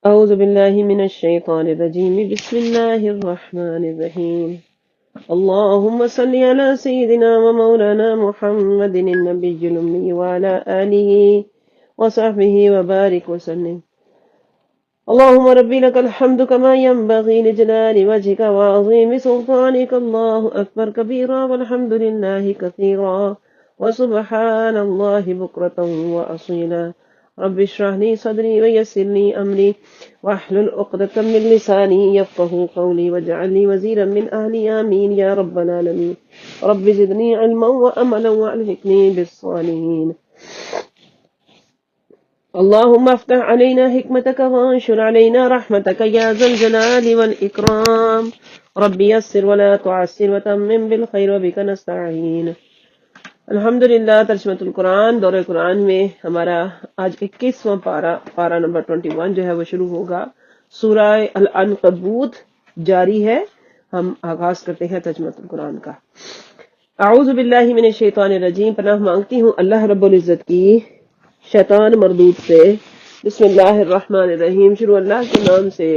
أعوذ بالله من الشيطان الرجيم بسم الله الرحمن الرحيم اللهم صل على سيدنا ومولانا محمد النبي الأمي وعلى آله وصحبه وبارك وسلم اللهم ربي لك الحمد كما ينبغي لجلال وجهك وعظيم سلطانك الله أكبر كبيرا والحمد لله كثيرا وسبحان الله بكرة وأصيلا رب اشرح لي صدري ويسر لي أمري واحلل عقدة من لساني يفقهوا قولي واجعل لي وزيرا من أهلي آمين يا رب العالمين رب زدني علما وأملا وألحقني بالصالحين اللهم افتح علينا حكمتك وانشر علينا رحمتك يا ذا الجلال والإكرام رب يسر ولا تعسر وتمم بالخير وبك نستعين الحمدللہ ترجمۃ القرآن دورہ قرآن میں ہمارا آج 21واں پارہ نمبر 21 جو ہے وہ شروع ہوگا. سورہ العنکبوت جاری ہے. ہم آغاز کرتے ہیں ترجمۃ القرآن کا. اعوذ باللہ من الشیطان الرجیم، پناہ مانگتی ہوں اللہ رب العزت کی شیطان مردود سے. بسم اللہ الرحمن الرحیم، شروع اللہ کے نام سے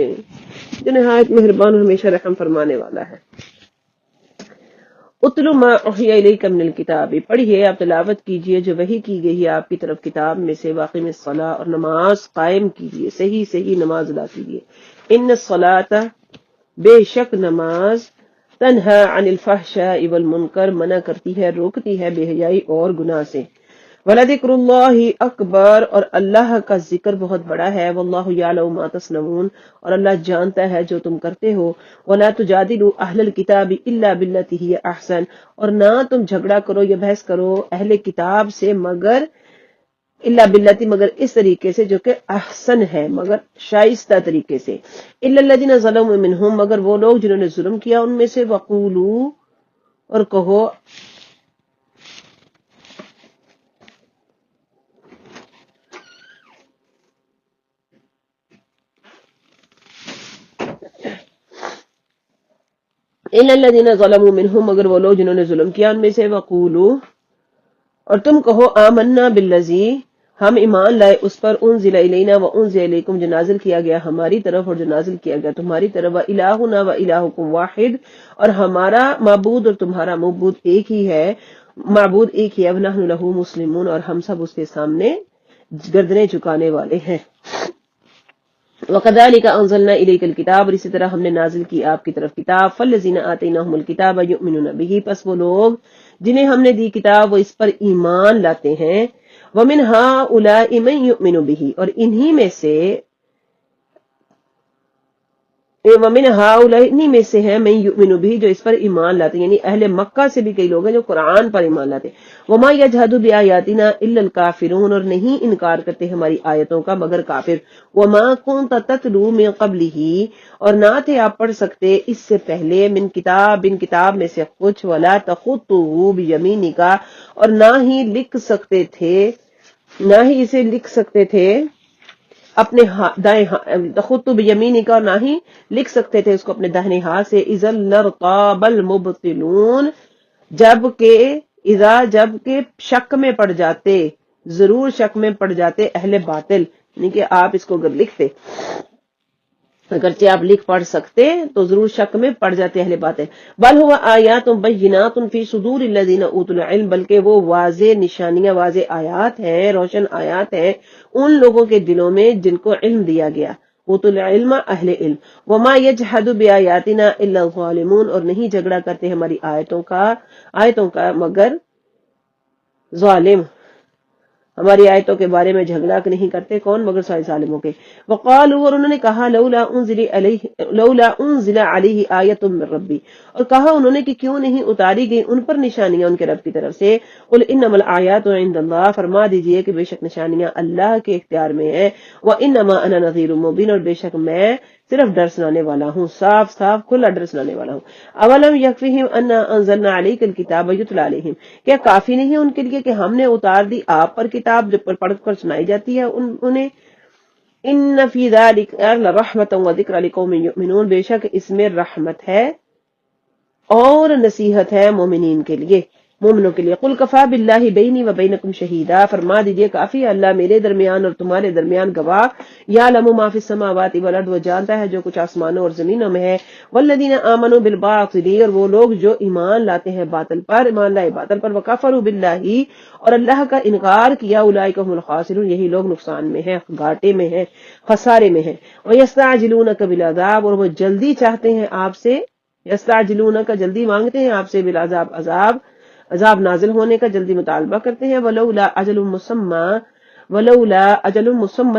جو نہایت مہربان اور ہمیشہ رحم فرمانے والا ہے. اتلو ما اوحی الیک من الکتاب، پڑھیے آپ تلاوت کیجئے جو وحی کی گئی ہے آپ کی طرف کتاب میں سے. واقیم الصلاۃ، اور نماز قائم کیجئے، صحیح نماز ادا کیجئے. ان الصلاۃ، بے شک نماز، تنہا عن الفحشاء والمنکر، منع کرتی ہے روکتی ہے بے حیائی اور گناہ سے. وَلَذِكْرُ اللَّهِ اکبر، اور اللہ کا ذکر بہت بڑا ہے. وَاللَّهُ يَعْلَمُ مَا تَصْنَعُونَ، اور اللہ جانتا ہے جو تم کرتے ہو. وَلَا تُجَادِلُوا أَهْلَ الْكِتَابِ إِلَّا بِالَّتِي هِيَ أَحْسَنُ، اور نہ تم جھگڑا کرو یا بحث کرو اہل کتاب سے مگر الا باللتی، مگر اس طریقے سے جو کہ احسن ہے، مگر شائستہ طریقے سے. الا الذين ظلموا منهم، مگر وہ لوگ جنہوں نے ظلم کیا ان میں سے. وقولوا، اور کہو الا الذين ظلموا منهم، مگر وہ لوگ جنہوں نے ظلم کیا ان میں سے. وقولوا، اور تم کہو آمنا بالذی، ہم ایمان لائے اس پر. انزل الینا وانزل الیکم، جو نازل کیا گیا ہماری طرف اور جو نازل کیا گیا تمہاری طرف. والہنا والہکم واحد، اور ہمارا معبود اور تمہارا معبود ایک ہی ہے. معبود ایک ہی ہے. ونحن لہ مسلمون، اور ہم سب اس کے سامنے گردنیں جھکانے والے ہیں. وَكَذَلِكَ أَنزَلْنَا إِلَيْكَ الْكِتَابَ، اور اسی طرح ہم نے نازل کی آپ کی طرف کتاب. فَالَّذِينَ آتَيْنَاهُمُ الْكِتَابَ يُؤْمِنُونَ بِهِ، پس وہ لوگ جنہیں ہم نے دی کتاب وہ اس پر ایمان لاتے ہیں. وَمِنْ هَؤُلَاءِ مَن يُؤْمِنُ بِهِ، اور انہی میں سے وَمِنْ هَؤُلَاءِ انہی میں سے ہیں مَن يُؤْمِنُ بِهِ، جو اس پر ایمان لاتے ہیں. یعنی اہل مکہ سے بھی کئی لوگ ہیں جو قرآن پر ایمان لاتے ہیں. وَمَا يَجْحَدُ بِآيَاتِنَا إِلَّا الْكَافِرُونَ، اور نہیں انکار کرتے ہماری آیتوں کا مگر کافر. وَمَا كُنْتَ تَتْلُو مِن قَبْلِهِ، اور نہ تھے آپ پڑھ سکتے اس سے پہلے. من کتاب، ان کتاب میں سے کچھ. وَلَا تَخُطُّهُ بِيَمِينِكَ، اور نہ ہی اسے لکھ سکتے تھے اپنے دائیں تخط بیمینک، اور نہ ہی لکھ سکتے تھے اس کو اپنے داہنے ہاتھ سے. اذا لارتاب المبطلون، جب کہ شک میں پڑ جاتے، ضرور شک میں پڑ جاتے اہل باطل. یعنی کہ آپ اس کو اگر لکھتے، اگرچہ آپ لکھ پڑھ سکتے تو ضرور شک میں پڑ جاتے اہل باطل. بل هو آیات بینات فی صدور الذین اوتوا العلم، بلکہ وہ واضح نشانیاں، واضح آیات ہیں، روشن آیات ہیں ان لوگوں کے دلوں میں جن کو علم دیا گیا. اوتوا العلم، اہل علم. وما یجحد بآیاتنا الا الظالمون، اور نہیں جھگڑا کرتے ہماری آیتوں کا مگر ظالم. ہماری آیتوں کے بارے میں جھگڑا نہیں کرتے کون؟ مگر سارے ظالموں کے. وقالوا، اور انہوں نے کہا لولا انزل علیہ آیۃ من ربی، اور کہا انہوں نے کہ کیوں نہیں اتاری گئی ان پر نشانیاں ان کے رب کی طرف سے. قل انما الآیات عند اللہ، فرما دیجئے کہ بے شک نشانیاں اللہ کے اختیار میں ہیں. وانما انا نذیر مبین، اور بے شک میں صرف ڈر سنانے والا ہوں، صاف کھلا ڈر سنانے والا ہوں. اولم یکفیہم انا انزلنا علیک الکتاب یتلی علیہم، کیا کافی نہیں ہے ان کے لیے کہ ہم نے اتار دی آپ پر کتاب جو پڑھ کر سنائی جاتی ہے انہیں. ان فی ذلک لرحمۃ وذکر لقوم یؤمنون، بے شک اس میں رحمت ہے اور نصیحت ہے مومنین کے لیے. مومنوں کے لیے۔ قل کفا باللہ بینی و بینکم شہیدا، فرما دیجئے کافی ہے اللہ میرے درمیان اور تمہارے درمیان گواہ۔ یعلم ما فی السماوات والارض، وہ جانتا ہے جو کچھ آسمانوں اور زمینوں میں ہے۔ والذین آمنوا بالباطل، اور وہ لوگ جو ایمان لاتے ہیں باطل پر، ایمان لائے باطل پر، وکفروا باللہ، اور اللہ کا انکار کیا، اولئک هم الخاسرون، یہی لوگ نقصان میں ہیں، گھاٹے میں ہیں، خسارے میں ہیں۔ ویستعجلونک بالعذاب، اور وہ جلدی چاہتے ہیں آپ سے، یستعجلونک جلدی مانگتے ہیں آپ سے، بالعذاب عذاب نازل ہونے کا جلدی مطالبہ کرتے ہیں۔ ولولا اجل مسمى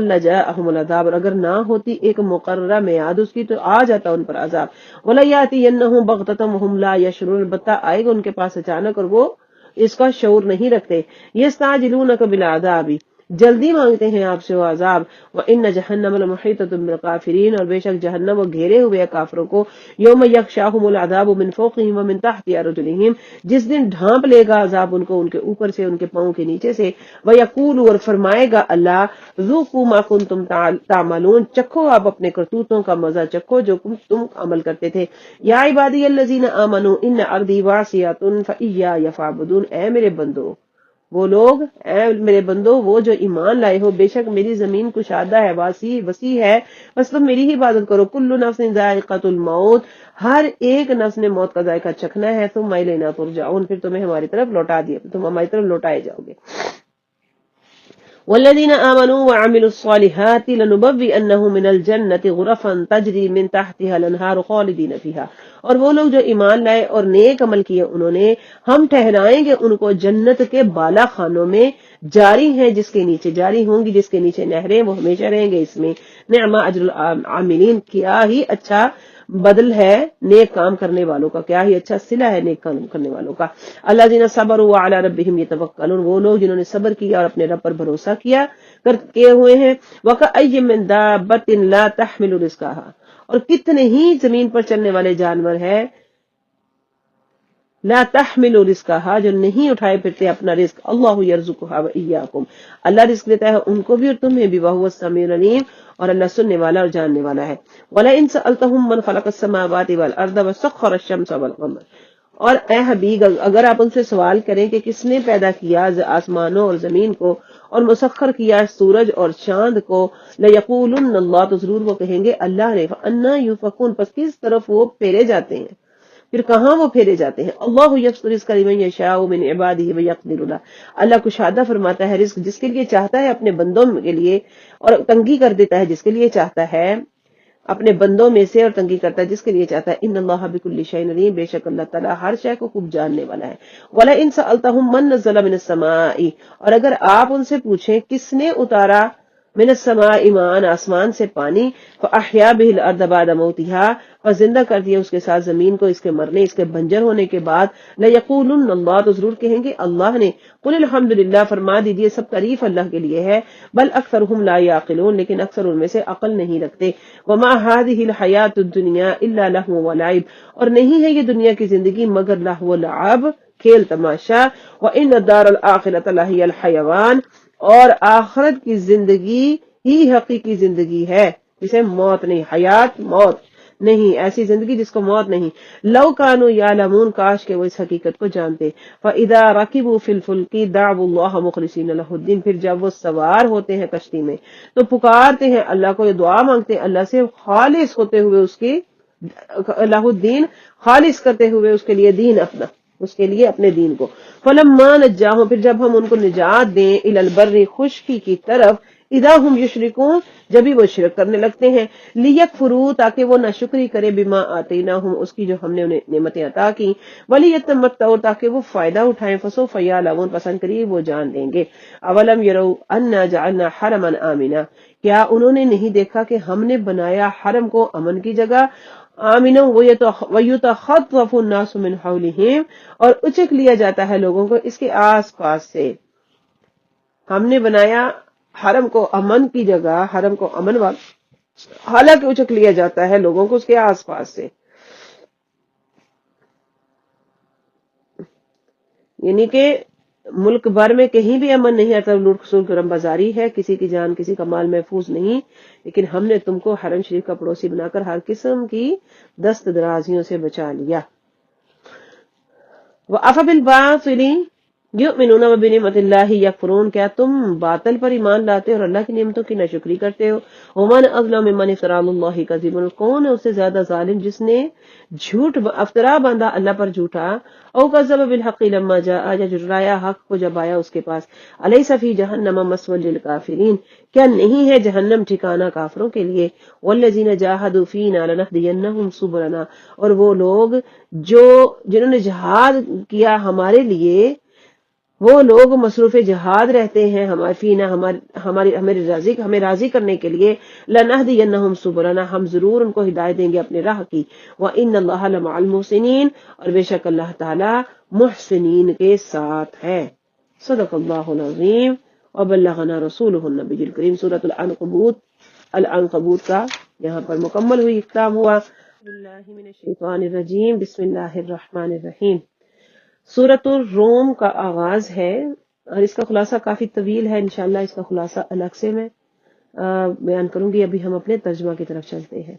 لجاءهم العذاب، اور اگر نہ ہوتی ایک مقررہ میعاد اس کی تو آ جاتا ان پر عذاب۔ وَلَيَأْتِيَنَّهُم بَغْتَةً وَهُمْ لَا يَشْعُرُونَ، البتہ آئے گا ان کے پاس اچانک اور وہ اس کا شعور نہیں رکھتے۔ يَسْتَعْجِلُونَكَ بِالْعَذَابِ، جلدی مانگتے ہیں آپ سے وہ عذاب۔ وَإِنَّ جَهَنَّمَ لَمُحِيطَةٌ بِالْكَافِرِينَ، اور بے شک جہنم وہ گھیرے ہوئے ہے کافروں کو۔ یوم یغشاہم العذاب من فوقہم ومن تحت ارجلہم، جس دن ڈھانپ لے گا عذاب ان کو ان کے اوپر سے، ان کے پاؤں کے نیچے سے۔ وَيَقُولُ، اور فرمائے گا اللہ، ذُوقُوا مَا كُنتُمْ تَعْمَلُونَ، چکھو آپ اپنے کرتوتوں کا مزہ، چکھو جو تم عمل کرتے تھے۔ یا عبادی الذین آمنوا ان ارضی واسعۃ فإیایا فاعبدون، اے میرے بندو، وہ لوگ، اے میرے بندو وہ جو ایمان لائے ہو، بے شک میری زمین کشادہ ہے، وسیع ہے، بس تم میری ہی عبادت کرو۔ کل نفس ذائقۃ الموت، ہر ایک نفس نے موت کا ذائقہ چکھنا ہے۔ ثم الینا ترجعون، پھر تمہیں ہماری طرف لوٹا دیا، تم ہماری طرف لوٹائے جاؤ گے۔ والذین آمنوا وعملوا الصالحات لنبوئنهم من الجنة غرفا تجری من تحتها الانہار خالدین فیہا، اور وہ لوگ جو ایمان لائے اور نیک عمل کیے انہوں نے، ہم ٹھہرائیں گے ان کو جنت کے بالا خانوں میں، جاری ہیں جس کے نیچے، جاری ہوں گی جس کے نیچے نہریں، وہ ہمیشہ رہیں گے اس میں۔ نعم اجر العاملین، کیا ہی اچھا بدل ہے نیک کام کرنے والوں کا، کیا ہی اچھا صلہ ہے نیک کام کرنے والوں کا۔ الذین صبروا وعلی ربہم یتوکلون، وہ لوگ جنہوں نے صبر کیا اور اپنے رب پر بھروسہ کیے ہوئے ہیں۔ وکأی من دابۃ لا تحمل رزقها، اور کتنے ہی زمین پر چلنے والے جانور ہیں، لا تحمل رزقها، جو نہیں اٹھائے پھرتے اپنا رزق۔ اللہ یرزقها وإیاکم، اللہ رزق دیتا ہے ان کو بھی اور تمہیں بھی، وہو السمیع العلیم، اور اللہ سننے والا اور جاننے والا ہے۔ وَلَئِن سَأَلْتَهُم مَّن خَلَقَ السَّمَاوَاتِ وَالْأَرْضَ وَسَخَّرَ الشَّمْسَ وَالْقَمَرَ، اور اے حبیب اگر آپ ان سے سوال کریں کہ کس نے پیدا کیا آسمانوں اور زمین کو اور مسخر کیا سورج اور چاند کو، لَيَقُولُنَّ اللَّهُ، تو ضرور وہ کہیں گے اللہ نے۔ فَأَنَّىٰ يُؤْفَكُونَ، پس کس طرف وہ پھیرے جاتے ہیں، پھر کہاں وہ پھیرے جاتے ہیں۔ اللہ یبسط الرزق لمن یشاء من عباده ویقدر له، اللہ کشادہ فرماتا ہے رزق جس کے لیے چاہتا ہے اپنے بندوں کے لیے، اور تنگی کر دیتا ہے جس کے لیے چاہتا ہے اپنے بندوں میں سے، اور تنگی کرتا ہے جس کے لیے چاہتا ہے۔ ان اللہ بکل شیء علیم، بے شک اللہ تعالیٰ ہر شے کو خوب جاننے والا ہے۔ ولئن سألتهم من نزل من السماء، اور اگر آپ ان سے پوچھیں کس نے اتارا من السماء ماء، آسمان سے پانی، فاحیا به الارض بعد موتها، اور زندہ کر دیا اس کے ساتھ زمین کو اس کے مرنے، اس کے بنجر ہونے کے بعد، لیقولن اللہ، تو ضرور کہیں گے اللہ نے۔ قل الحمدللہ، فرما دیجئے سب تعریف اللہ کے لیے ہے۔ بل اکثرهم لا یعقلون، لیکن اکثر ان میں سے عقل نہیں رکھتے۔ وما هذه الحیات الدنیا الا لهو ولعب، اور نہیں ہے یہ دنیا کی زندگی مگر لہو و لعب، کھیل تماشا۔ وان الدار الاخرۃ لہی الحیوان، اور آخرت کی زندگی ہی حقیقی زندگی ہے، جسے موت نہیں، حیات موت نہیں، ایسی زندگی جس کو موت نہیں۔ لو کانوا یعلمون، کاش کہ وہ اس حقیقت کو جانتے۔ فاذا رکبوا فی الفلک دعوا اللہ مخلصین لہ الدین، پھر جب وہ سوار ہوتے ہیں کشتی میں تو پکارتے ہیں اللہ کو، یہ دعا مانگتے ہیں اللہ سے خالص ہوتے ہوئے اس کی لہ الدین، خالص کرتے ہوئے اس کے لیے دین اپنا، اس کے لیے اپنے دین کو۔ فلما نجاہم، پھر جب ہم ان کو نجات دیں، الی البر، خشکی کی طرف، اذا ہم یشرکون، جبھی وہ شرک کرنے لگتے ہیں، لیکفروا، تاکہ وہ ناشکری کرے، بما آتیناہم، اس کی جو ہم نے انہیں نعمتیں عطا کی، ولیتمتعوا، تاکہ وہ فائدہ اٹھائیں، فسوف یعلمون، پس ان قریب وہ جان لیں گے۔ اولم یروا انا جعلنا حرما آمنا، کیا انہوں نے نہیں دیکھا کہ ہم نے بنایا حرم کو امن کی جگہ، آمنا ویتخطف الناس من حولہم، اور اچک لیا جاتا ہے لوگوں کو اس کے آس پاس سے۔ ہم نے بنایا حرم کو امن کی جگہ، حرم کو امن والا، حالانکہ اچک لیا جاتا ہے لوگوں کو اس کے آس پاس سے۔ یعنی کہ ملک بھر میں کہیں بھی امن نہیں آتا، لوٹ کھسوٹ کرم بازاری ہے، کسی کی جان کسی کا مال محفوظ نہیں، لیکن ہم نے تم کو حرم شریف کا پڑوسی بنا کر ہر قسم کی دست درازیوں سے بچا لیا۔ وَأَفَ بِالْبَاطِلِ یؤمنون وبنعمت اللہ یکفرون، کیا تم باطل پر ایمان لاتے اور اللہ کی نعمتوں کی ناشکری کرتے ہو؟ ومن اظلم ممن افترى علی اللہ کذبا، کون ہے اس سے زیادہ ظالم جس نے جھوٹ افطرا باندھا اللہ پر جھوٹا، او کذب بالحق لما جاء، یا جھٹلایا حق کو جب آیا اس کے پاس، الیس فی جہنم مثوى للکافرین، کیا نہیں ہے جہنم ٹھکانہ کافروں کے لیے، والذین جاہدوا فینا لنہدینہم سبلنا، اور وہ لوگ جنہوں نے جہاد کیا ہمارے لیے، وہ لوگ مصروف جہاد رہتے ہیں ہمارے فینا ہمیں راضی کرنے کے لیے، لنہدینہم سبلنا، ہم ضرور ان کو ہدایت دیں گے اپنے راہ کی، وان اللہ لمع المحسنین، اور بے شک اللہ تعالی محسنین کے ساتھ ہے۔ صدق اللہ العظیم وبلغنا رسولہ النبی الکریم۔ سورۃ العنکبوت کا یہاں پر مکمل ہوئی، اختتام ہوا۔ باللہ من الشیطان الرجیم، بسم اللہ الرحمن الرحیم۔ سورۃ الروم کا آغاز ہے اور اس کا خلاصہ کافی طویل ہے، انشاءاللہ اس کا خلاصہ الگ سے میں بیان کروں گی۔ ابھی ہم اپنے ترجمہ کی طرف چلتے ہیں۔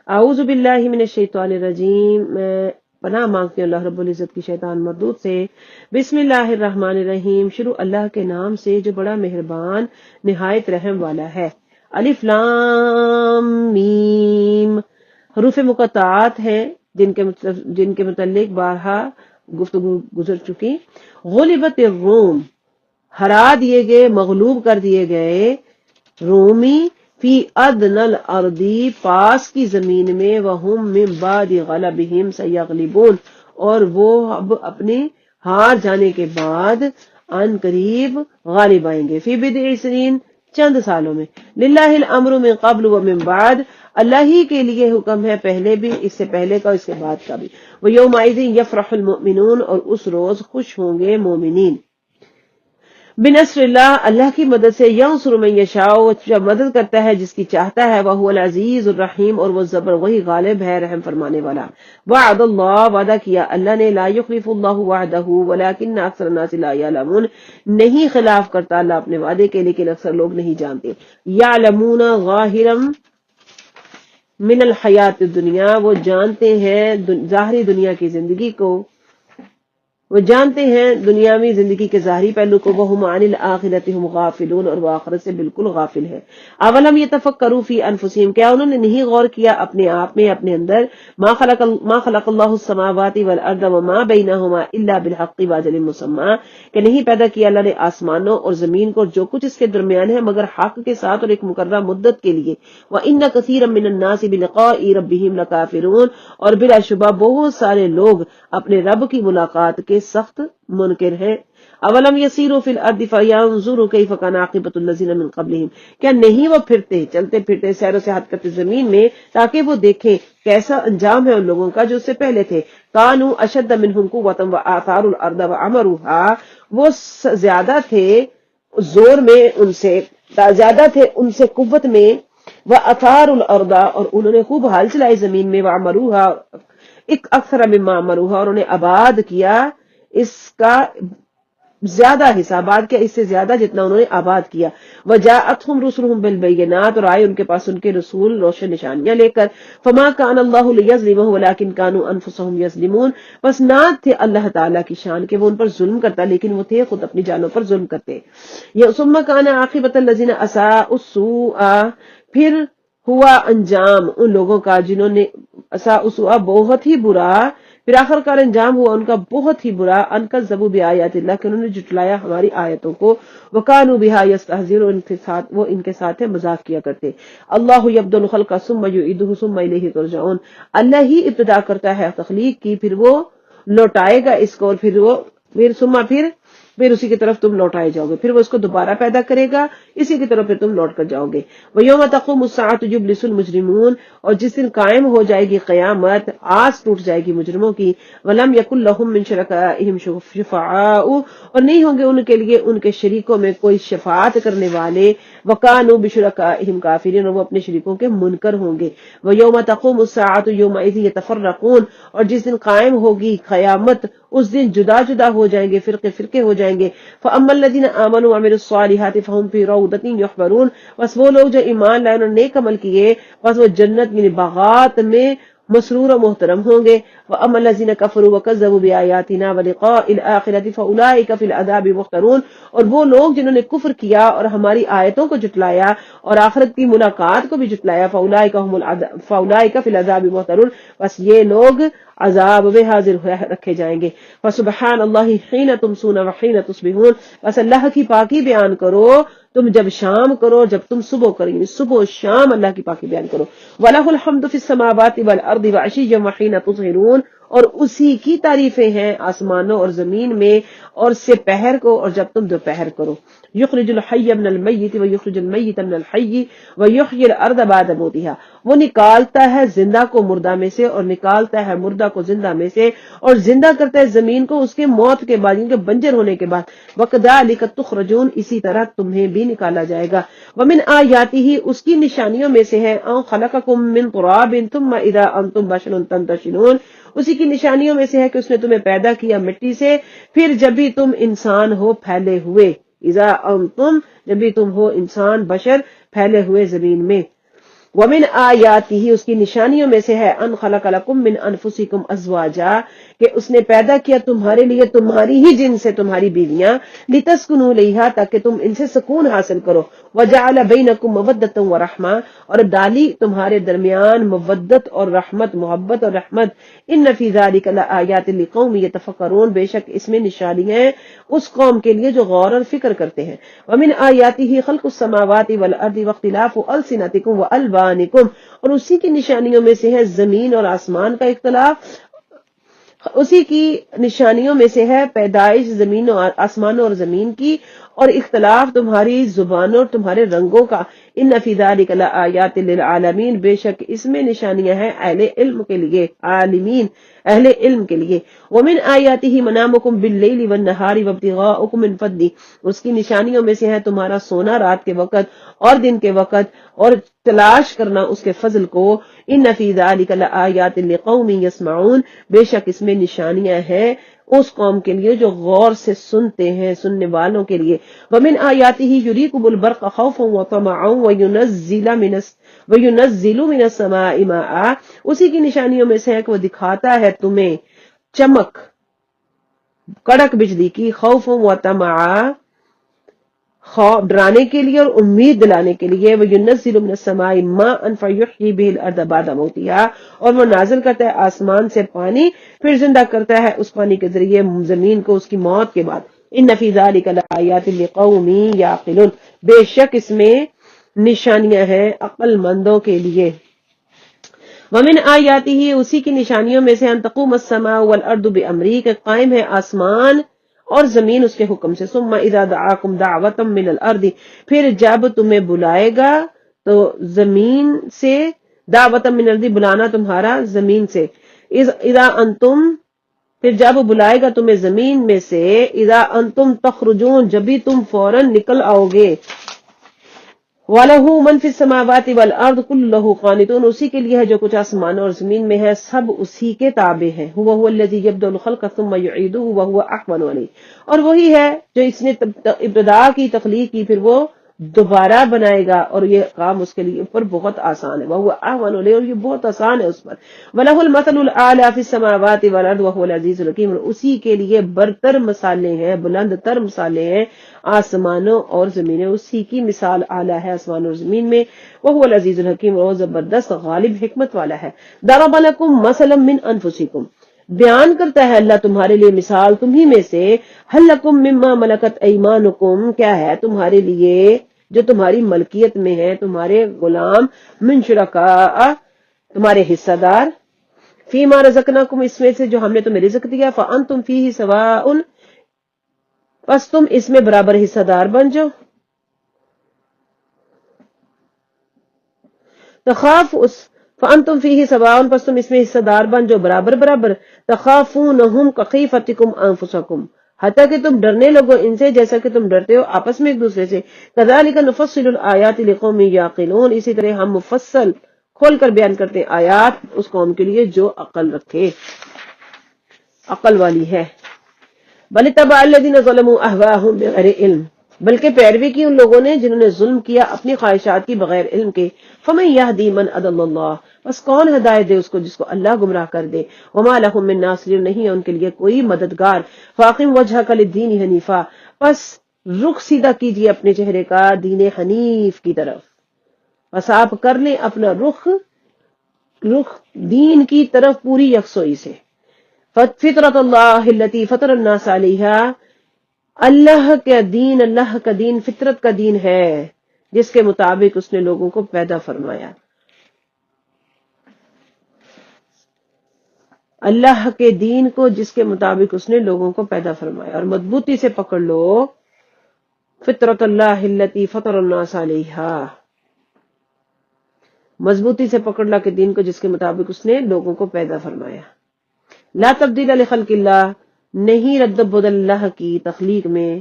اعوذ باللہ من الشیطان الرجیم، میں پناہ مانگتی ہوں اللہ رب العزت کی شیطان مردود سے۔ بسم اللہ الرحمن الرحیم، شروع اللہ کے نام سے جو بڑا مہربان نہایت رحم والا ہے۔ الف لام میم، حروف مقطعات ہیں جن کے متعلق بارہا گفتگو گزر چکی۔ غلبت الروم، ہرا دیے گئے، مغلوب کر دیے گئے رومی، فی ادنی الارض، پاس کی زمین میں، وہم من بعد غلبہم سیغلبون، اور وہ اب اپنے ہار جانے کے بعد ان قریب غالب آئیں گے، فی بضع سنین، چند سالوں میں، للہ الامر من قبل ومن بعد، اللہ ہی کے لیے حکم ہے پہلے بھی، اس سے پہلے کا، اس کے بعد کا بھی۔ وَيَوْمَئِذٍ يَفْرَحُ الْمُؤْمِنُونَ، اور اس روز خوش ہوں گے مومنین۔ بنصر اللہ، اللہ کی مدد سے، يَنْصُرُ مَن يَشَاءُ، جو مدد کرتا ہے جس کی چاہتا ہے، وَهُوَ الْعَزِيزُ الرَّحِيمُ، اور وہ وہی غالب ہے رحم فرمانے والا۔ وعد اللہ، وعدہ کیا اللہ نے، لا يخلف اللہ وعدہ ولكن اکثر الناس لا يعلمون، نہیں خلاف کرتا اللہ اپنے وعدے کے، لیکن اکثر لوگ نہیں جانتے۔ يعلمون ظاہرا من الحیات الدنیا، وہ جانتے ہیں ظاہری دنیا کی زندگی کو، وہ جانتے ہیں دنیاوی زندگی کے ظاہری پہلو کو، وَهُمْ عَنِ الْآخِرَةِ هُمْ غَافِلُونَ، اور وہ آخرت سے بالکل غافل ہے۔ اولم يتفکروا فی انفسہم، کیا انہوں نے نہیں غور کیا اپنے آپ میں، اپنے اندر، ما خلق اللہ السماوات والارض وما بینہما الا بالحق واجل مسمى، کہ نہیں پیدا کیا اللہ نے آسمانوں اور زمین کو اور جو کچھ اس کے درمیان ہے مگر حق کے ساتھ اور ایک مقررہ مدت کے لیے۔ وَإِنَّ كَثِيرًا مِّنَ النَّاسِ بِلِقَاءِ رَبِّهِمْ لَكَافِرُونَ، اور بلا شبہ بہت سارے لوگ اپنے رب کی ملاقات کے سخت منکر ہیں۔ اولم یسیروا فی الارض فینظروا کیف کان عاقبۃ الذین من قبلہم، کیا نہیں وہ پھرتے چلتے پھرتے سیر و سیاحت کرتے زمین میں تاکہ وہ دیکھیں کیسا انجام ہے ان لوگوں کا جو اس سے پہلے تھے۔ کانوا اشد منہم قوۃ واثاروا الارض وعمروها، وہ زیادہ تھے زور میں ان سے، زیادہ تھے ان سے قوت میں، واثاروا الارض، اور انہوں نے خوب حال چلائی زمین میں، وعمروها ایک اکثر مما عمروها، اور انہوں نے آباد کیا اس کا زیادہ حصہ، آباد کیا اس سے زیادہ جتنا انہوں نے آباد کیا۔ وجاءتهم رسلهم بالبینات، اور آئے ان کے پاس ان کے رسول روشن نشانیاں لے کر۔ فما كان الله ليظلمهم ولكن كانوا انفسهم يظلمون، بس نہ تھے اللہ تعالیٰ کی شان کہ وہ ان پر ظلم کرتا، لیکن وہ تھے خود اپنی جانوں پر ظلم کرتے۔ ثم كان عاقبة الذين اساءوا السوء، پھر ہوا انجام ان لوگوں کا جنہوں نے اساءوا السوء بہت ہی برا، پھر آخر کار انجام ہوا ان کا بہت ہی برا، ان کذبوا بآیات اللہ، کہ انہوں نے جھٹلایا ہماری آیتوں کو، وکانوا بها یستہزئون، وہ ان کے ساتھ مذاق کیا کرتے۔ اللہ یبدأ الخلق ثم یعیدہ ثم الیہ ترجعون، اللہ ہی ابتدا کرتا ہے تخلیق کی، پھر وہ لوٹائے گا اس کو، اور پھر اسی کی طرف تم لوٹائے جاؤ گے، پھر وہ اس کو دوبارہ پیدا کرے گا، اسی کی طرف پھر تم لوٹ کر جاؤ گے۔ وَيَوْمَ تَقُومُ السَّاعَةُ يُبْلِسُ الْمُجْرِمُونَ، اور جس دن قائم ہو جائے گی قیامت، آس ٹوٹ جائے گی مجرموں کی۔ وَلَمْ يَكُنْ لَهُم مِّن شُرَكَائِهِمْ شُفَعَاءُ، اور نہیں ہوں گے ان کے لیے ان کے شریکوں میں کوئی شفاعت کرنے والے۔ وَكَانُوا بِشُرَكَائِهِمْ كَافِرِينَ، اور وہ اپنے شریکوں کے منکر ہوں گے۔ وَيَوْمَ تَقُومُ السَّاعَةُ يَوْمَئِذٍ يَتَفَرَّقُونَ، اور جس دن قائم ہوگی قیامت اس دن جدا جدا ہو جائیں گے، فرقے فرقے ہو جائیں گے۔ فَأَمَّا الَّذِينَ آمَنُوا وَعَمِلُوا الصَّالِحَاتِ فَهُمْ فِي رَوْضَةٍ يُحْبَرُونَ، بس وہ لوگ جو ایمان لائے انہوں نے نیک عمل کیے، بس وہ جنت یعنی باغات میں مسرور و محترم ہوں گے. وَأَمَّا الَّذِينَ كَفَرُوا وَكَذَّبُوا بِآيَاتِنَا وَلِقَاءِ الْآخِرَةِ فَأُولَٰئِكَ فِي الْعَذَابِ مُحْضَرُونَ. اور وہ لوگ جنہوں نے کفر کیا اور ہماری آیتوں کو جھٹلایا اور آخرت کی ملاقات کو بھی جھٹلایا، فَأُولَٰئِكَ فِي الْعَذَابِ مُحْضَرُونَ، بس یہ لوگ عذاب میں حاضر رکھے جائیں گے. فَسُبْحَانَ اللَّهِ حِينَ تُمْسُونَ وَحِينَ تُصْبِحُونَ، بس اللہ کی پاکی بیان کرو تم جب شام کرو، جب تم صبح کرو، یعنی صبح و شام اللہ کی پاکی بیان کرو. وَلَهُ الْحَمْدُ فِي السَّمَاوَاتِ وَالْأَرْضِ وَعَشِيًّا وَحِينَ تُظْهِرُونَ، اور اسی کی تعریفیں ہیں آسمانوں اور زمین میں اور سپہر کو اور جب تم دوپہر کرو. یخرج الحی من المیت ویخرج المیت من الحی ویحیی الارض بعد موتها، وہ نکالتا ہے زندہ کو مردہ میں سے اور نکالتا ہے مردہ کو زندہ میں سے اور زندہ کرتا ہے زمین کو اس کے موت کے بعد، یعنی بنجر ہونے کے بعد. وکذالک تخرجون، اسی طرح تمہیں بھی نکالا جائے گا. ومن آیاتہ، اس کی نشانیوں میں سے ہے ان خلقکم من تراب ثم اذا انتم بشر تنتشرون، اسی کی نشانیوں میں سے ہے کہ اس نے تمہیں پیدا کیا مٹی سے، پھر جب بھی تم انسان ہو پھیلے ہوئے، اذا انتم، جب بھی تم ہو انسان بشر پھیلے ہوئے زمین میں. ومن آیاتہ، اس کی نشانیوں میں سے ہے ان خلق لکم من انفسکم ازواجا، کہ اس نے پیدا کیا تمہارے لیے تمہاری ہی جن سے تمہاری بیویاں، لتسکنوا الیہا، تاکہ تم ان سے سکون حاصل کرو. وجعل بینکم مودۃ ورحمہ، اور ڈالی تمہارے درمیان مودت اور رحمت، محبت اور رحمت. ان فی ذلک لآیات لقوم یتفکرون، بے شک اس میں نشانیاں ہیں اس قوم کے لیے جو غور اور فکر کرتے ہیں. ومن آیاتہ خلق السماوات والارض واختلاف السنتکم والوانکم، اور اسی کی نشانیوں میں سے ہے زمین اور آسمان کا اختلاف، اسی کی نشانیوں میں سے ہے پیدائش زمین اور آسمانوں اور زمین کی اور اختلاف تمہاری زبانوں اور تمہارے رنگوں کا. ان فی ذلک لآیات للعالمین، بے شک اس میں نشانیاں ہیں اہل علم کے لیے، عالمین اہل علم کے لیے. ومن آیاتہ منامکم باللیل والنہار وابتغاؤکم من فضلہ، اس کی نشانیوں میں سے ہے تمہارا سونا رات کے وقت اور دن کے وقت اور تلاش کرنا اس کے فضل کو. ان فی ذلک لآیات لقوم یسمعون، بے شک اس میں نشانیاں ہیں اس قوم کے لیے جو غور سے سنتے ہیں، سننے والوں کے لیے. ومن آیاتہ یریکم البرق خوفا وطمعا وینزل من السماء ماء، اسی کی نشانیوں میں سے ہے کہ وہ دکھاتا ہے تمہیں چمک کڑک بجلی کی، خوف و طمعا، ڈرانے کے لیے اور امید دلانے کے لیے. وَيُنَزِّلُ مِنَ السَّمَاءِ مَاءً فَيُحْيِي بِهِ الْأَرْضَ بَعْدَ مَوْتِهَا، اور وہ نازل کرتا ہے آسمان سے پانی، پھر زندہ کرتا ہے اس پانی کے ذریعے زمین کو اس کی موت کے بعد. ان فی ذلک لآیات لقوم یعقلون، بے شک اس میں نشانیاں ہیں عقل مندوں کے لیے. ومن آیاتہ، اسی کی نشانیوں میں سے ان تقوم السماء والارض بامرہ، کہ قائم ہے آسمان اور زمین اس کے حکم سے. ثم اذا دعاکم دعوۃ من الارض، پھر جب تمہیں بلائے گا تو زمین سے، دعوۃ من الارض بلانا تمہارا زمین سے. اذا انتم، پھر جب بلائے گا تمہیں زمین میں سے، اذا انتم تخرجون، جب بھی تم فوراً نکل آؤ گے. وَلَهُ مَن فِي السَّمَاوَاتِ وَالْأَرْضِ كُلٌّ لَهُ قَانِتُونَ، اسی کے لیے ہے جو کچھ آسمانوں اور زمین میں ہے، سب اسی کے تابع ہیں. هُوَ الَّذِي يَبْدَأُ الْخَلْقَ ثُمَّ يُعِيدُهُ وَهُوَ أَهْوَنُ عَلَيْهِ، اور وہی ہے جو اس نے ابتدا کی، تخلیق کی، پھر وہ دوبارہ بنائے گا اور یہ کام اس کے لیے اوپر بہت آسان ہے. وَهُوَ أَهْوَنُ عَلَيْهِ، اور یہ بہت آسان ہے اس پر. وَلَهُ الْمَثَلُ الْأَعْلَى فِي السَّمَاوَاتِ وَالْأَرْضِ وَهُوَ الْعَزِيزُ الْحَكِيمُ، اور اسی کے لیے برتر مثالیں ہیں، بلند تر مثالیں ہیں آسمانوں اور زمینیں، اسی کی مثال اعلیٰ ہے آسمانوں اور زمین میں. وَهُوَ الْعَزِيزُ الْحَكِيمُ، اور وہ زبردست غالب حکمت والا ہے. ضَرَبَ لَكُم مَثَلًا مِّنْ أَنفُسِكُم، بیان کرتا ہے اللہ تمہارے لیے مثال تمہیں میں سے. هَل لَكُم مِّمَّا مَلَكَتْ أَيْمَانُكُم، کیا ہے تمہارے لیے جو تمہاری ملکیت میں ہے، تمہارے غلام، من شرکاء، تمہارے حصہ دار، فیما رزقناکم، اس میں سے جو ہم نے تمہیں رزق دیا، فانتم فیہ سواء، پس تم اس میں برابر حصہ دار بن جاؤ. فانتم فیہ سواء، پس تم اس میں حصہ دار بن جاؤ برابر برابر. تخافونہم کخیفتکم انفسکم، حتیٰ کہ تم ڈرنے لگو ان سے جیسا کہ تم ڈرتے ہو آپس میں ایک دوسرے سے. کذالک نفصل الآیات لقوم یعقلون، اسی طرح ہم مفصل کھول کر بیان کرتے ہیں آیات اس قوم کے لیے جو عقل رکھے، عقل والی ہے. بل اتبع الذین ظلموا اہواءہم بغیر علم، بلکہ پیروی کی ان لوگوں نے جنہوں نے ظلم کیا اپنی خواہشات کی بغیر علم کے. فمن یہدی من اضل اللہ، بس کون ہدایت دے اس کو جس کو اللہ گمراہ کر دے. وما لهم من ناصرین، نہیں ہے ان کے لیے کوئی مددگار. فاقم وجہک للدین حنیفا، بس رخ سیدھا کیجیے اپنے چہرے کا دین حنیف کی طرف. بس آپ کر لیں اپنا رخ دین کی طرف پوری یکسوئی سے. فطرت اللہ التی فطر الناس علیہا، اللہ کا دین فطرت کا دین ہے جس کے مطابق اس نے لوگوں کو پیدا فرمایا. اللہ کے دین کو جس کے مطابق اس نے لوگوں کو پیدا فرمایا. اور مضبوطی سے پکڑ لو فطرت اللہ التی فطر الناس علیہا، مضبوطی سے پکڑ لا کے دین کو جس کے مطابق اس نے لوگوں کو پیدا فرمایا. لا تبدیل لخلق اللہ، نہیں رد و بدل اللہ کی تخلیق میں.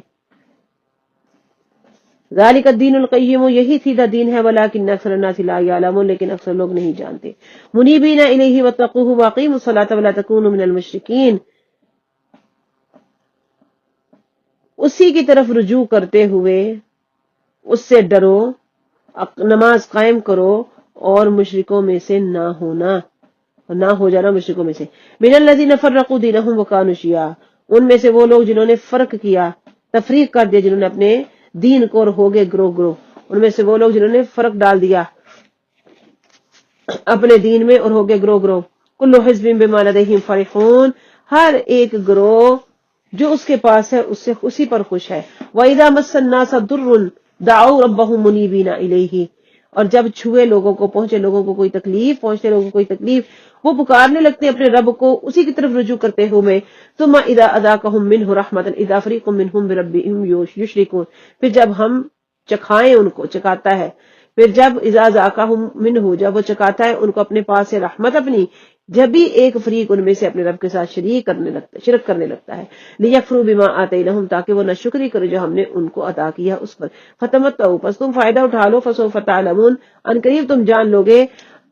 ذالک الدین القیم، یہی سیدھا دین ہے. ولکن اکثر الناس لا یعلمون، لیکن اکثر لوگ نہیں جانتے. منیبین الیہ واتقوہ واقیموا الصلاۃ ولا تکونوا من المشرکین، اسی کی طرف رجوع کرتے ہوئے اس سے ڈرو، نماز قائم کرو اور مشرکوں میں سے نہ ہو جانا مشرکوں میں سے. من الذین فرقوا دینہم وکانوا شیعا، ان میں سے وہ لوگ جنہوں نے فرق کیا، تفریق کر دیا، جنہوں نے اپنے دین کو اور ہو گئے گروہ. ان میں سے وہ لوگ جنہوں نے فرق ڈال دیا اپنے دین میں اور ہو گئے گروہ. کل حزب بما لدیہم فرحون، ہر ایک گروہ جو اس کے پاس ہے اسی پر خوش ہے. وَإِذَا مَسَّ النَّاسَ ضُرٌّ دَعَوْا رَبَّهُم مُنِيبِينَ إِلَيْهِ، اور جب چھوئے لوگوں کو، پہنچے لوگوں کو کوئی تکلیف، وہ پکارنے لگتے ہیں اپنے رب کو اسی کی طرف رجوع کرتے ہوئے. ثم اذا اذاقهم منه رحمتا اذا فريق منهم بربهم يشركون، پھر جب ہم چکھائیں ان کو، چکاتا ہے، پھر جب اذا اذاقهم منه، جب وہ چکاتا ہے ان کو اپنے پاس سے رحمت اپنی، جب بھی ایک فریق ان میں سے اپنے رب کے ساتھ شرک کرنے لگتا ہے. لیکفروا بما آتیناہم، تاکہ وہ ناشکری کرے جو ہم نے ان کو عطا کیا اس پر. فتمتعوا، پس تم فائدہ اٹھا لو. فسوف تعلمون، ان قریب تم جان لوگے.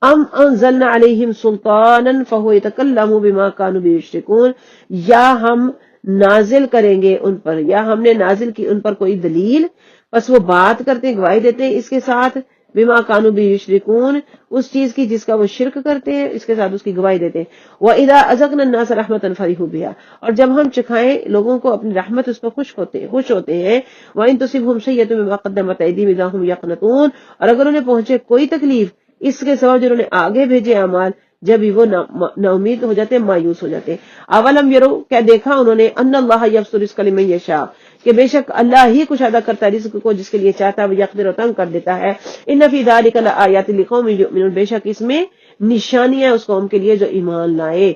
ام انزلنا علیہم سلطانا فہو یتکلم بما کانوا به یشرکون، یا ہم نازل کریں گے ان پر، یا ہم نے نازل کی ان پر کوئی دلیل، بس وہ بات کرتے ہیں، گواہی دیتے ہیں اس کے ساتھ، بما کانوا به یشرکون، اس چیز کی جس کا وہ شرک کرتے ہیں، اس کے ساتھ اس کی گواہی دیتے ہیں. وَإِذَا أَذَقْنَا النَّاسَ رَحْمَةً فَرِحُوا بِهَا، اور جب ہم چکھائیں لوگوں کو اپنی رحمت اس پر خوش ہوتے ہیں. وَإِن تُصِبْهُمْ سَيِّئَةٌ بِمَا قَدَّمَتْ أَيْدِيهِمْ إِذَا هُمْ يَقْنَطُونَ، اور اگر انہیں پہنچے کوئی تکلیف اس کے سبب جنہوں نے آگے بھیجے اعمال، جب ہی وہ نا امید ہو جاتے ہیں، مایوس ہو جاتے ہیں. اولم یرو، کیا دیکھا انہوں نے، ان اللہ یبسط الرزق لمن یشاء، کہ بے شک اللہ ہی کشادہ کرتا ہے رزق کو جس کے لیے چاہتا ہے، وہ یقدر و تنگ کر دیتا ہے. ان فی ذلک لآیات لقوم یؤمنون، بے شک اس میں نشانیاں اس قوم کے لیے جو ایمان لائے.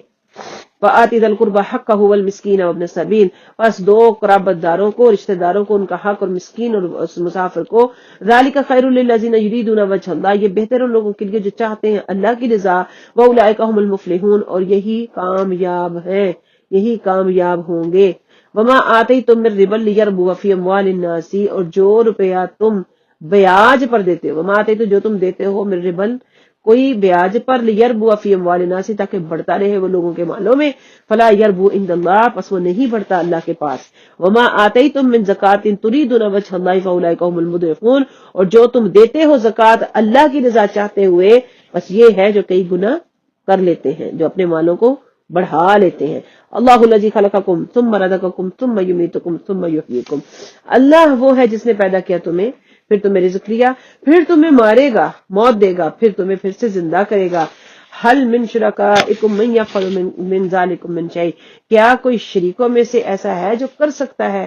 وآتی ذی القربى حقہ والمسکین وابن السبیل، پس دو قرابت داروں کو، رشتہ داروں کو ان کا حق، اور مسکین اور مسافر کو. ذالک خیر للذین یریدون وجہ اللہ، یہ بہتر ان لوگوں کے لیے جو چاہتے ہیں اللہ کی رضا. واولئک هم المفلحون، اور یہی کامیاب ہیں، یہی کامیاب ہوں گے. وما آتیتم من ربا لیربو فی اموال الناس، اور جو روپیہ تم بیاج پر دیتے ہو، وما آتیتم، جو تم دیتے ہو، من ربا کوئی بیاج پر، لیربو فی اموال الناس، تاکہ بڑھتا رہے وہ لوگوں کے مالوں میں. فلا یربو عند اللہ، پس وہ نہیں بڑھتا اللہ کے پاس. وما آتیتم من زکات تریدون وجہ اللہ فاولئک هم المضعفون، اور جو تم دیتے ہو زکات اللہ کی رضا چاہتے ہوئے، بس یہ ہے جو کئی گنا کر لیتے ہیں، جو اپنے مالوں کو بڑھا لیتے ہیں. اللہ الذی خلقکم ثم رزقکم ثم یمیتکم ثم یحییکم، اللہ وہ ہے جس نے پیدا کیا تمہیں، پھر تمہیں رزق دیا، پھر تمہیں مارے گا، موت دے گا، پھر تمہیں پھر سے زندہ کرے گا. حل من شرکائکم من یفعل من ذالکم من شیء، کیا کوئی شریکوں میں سے ایسا ہے جو کر سکتا ہے،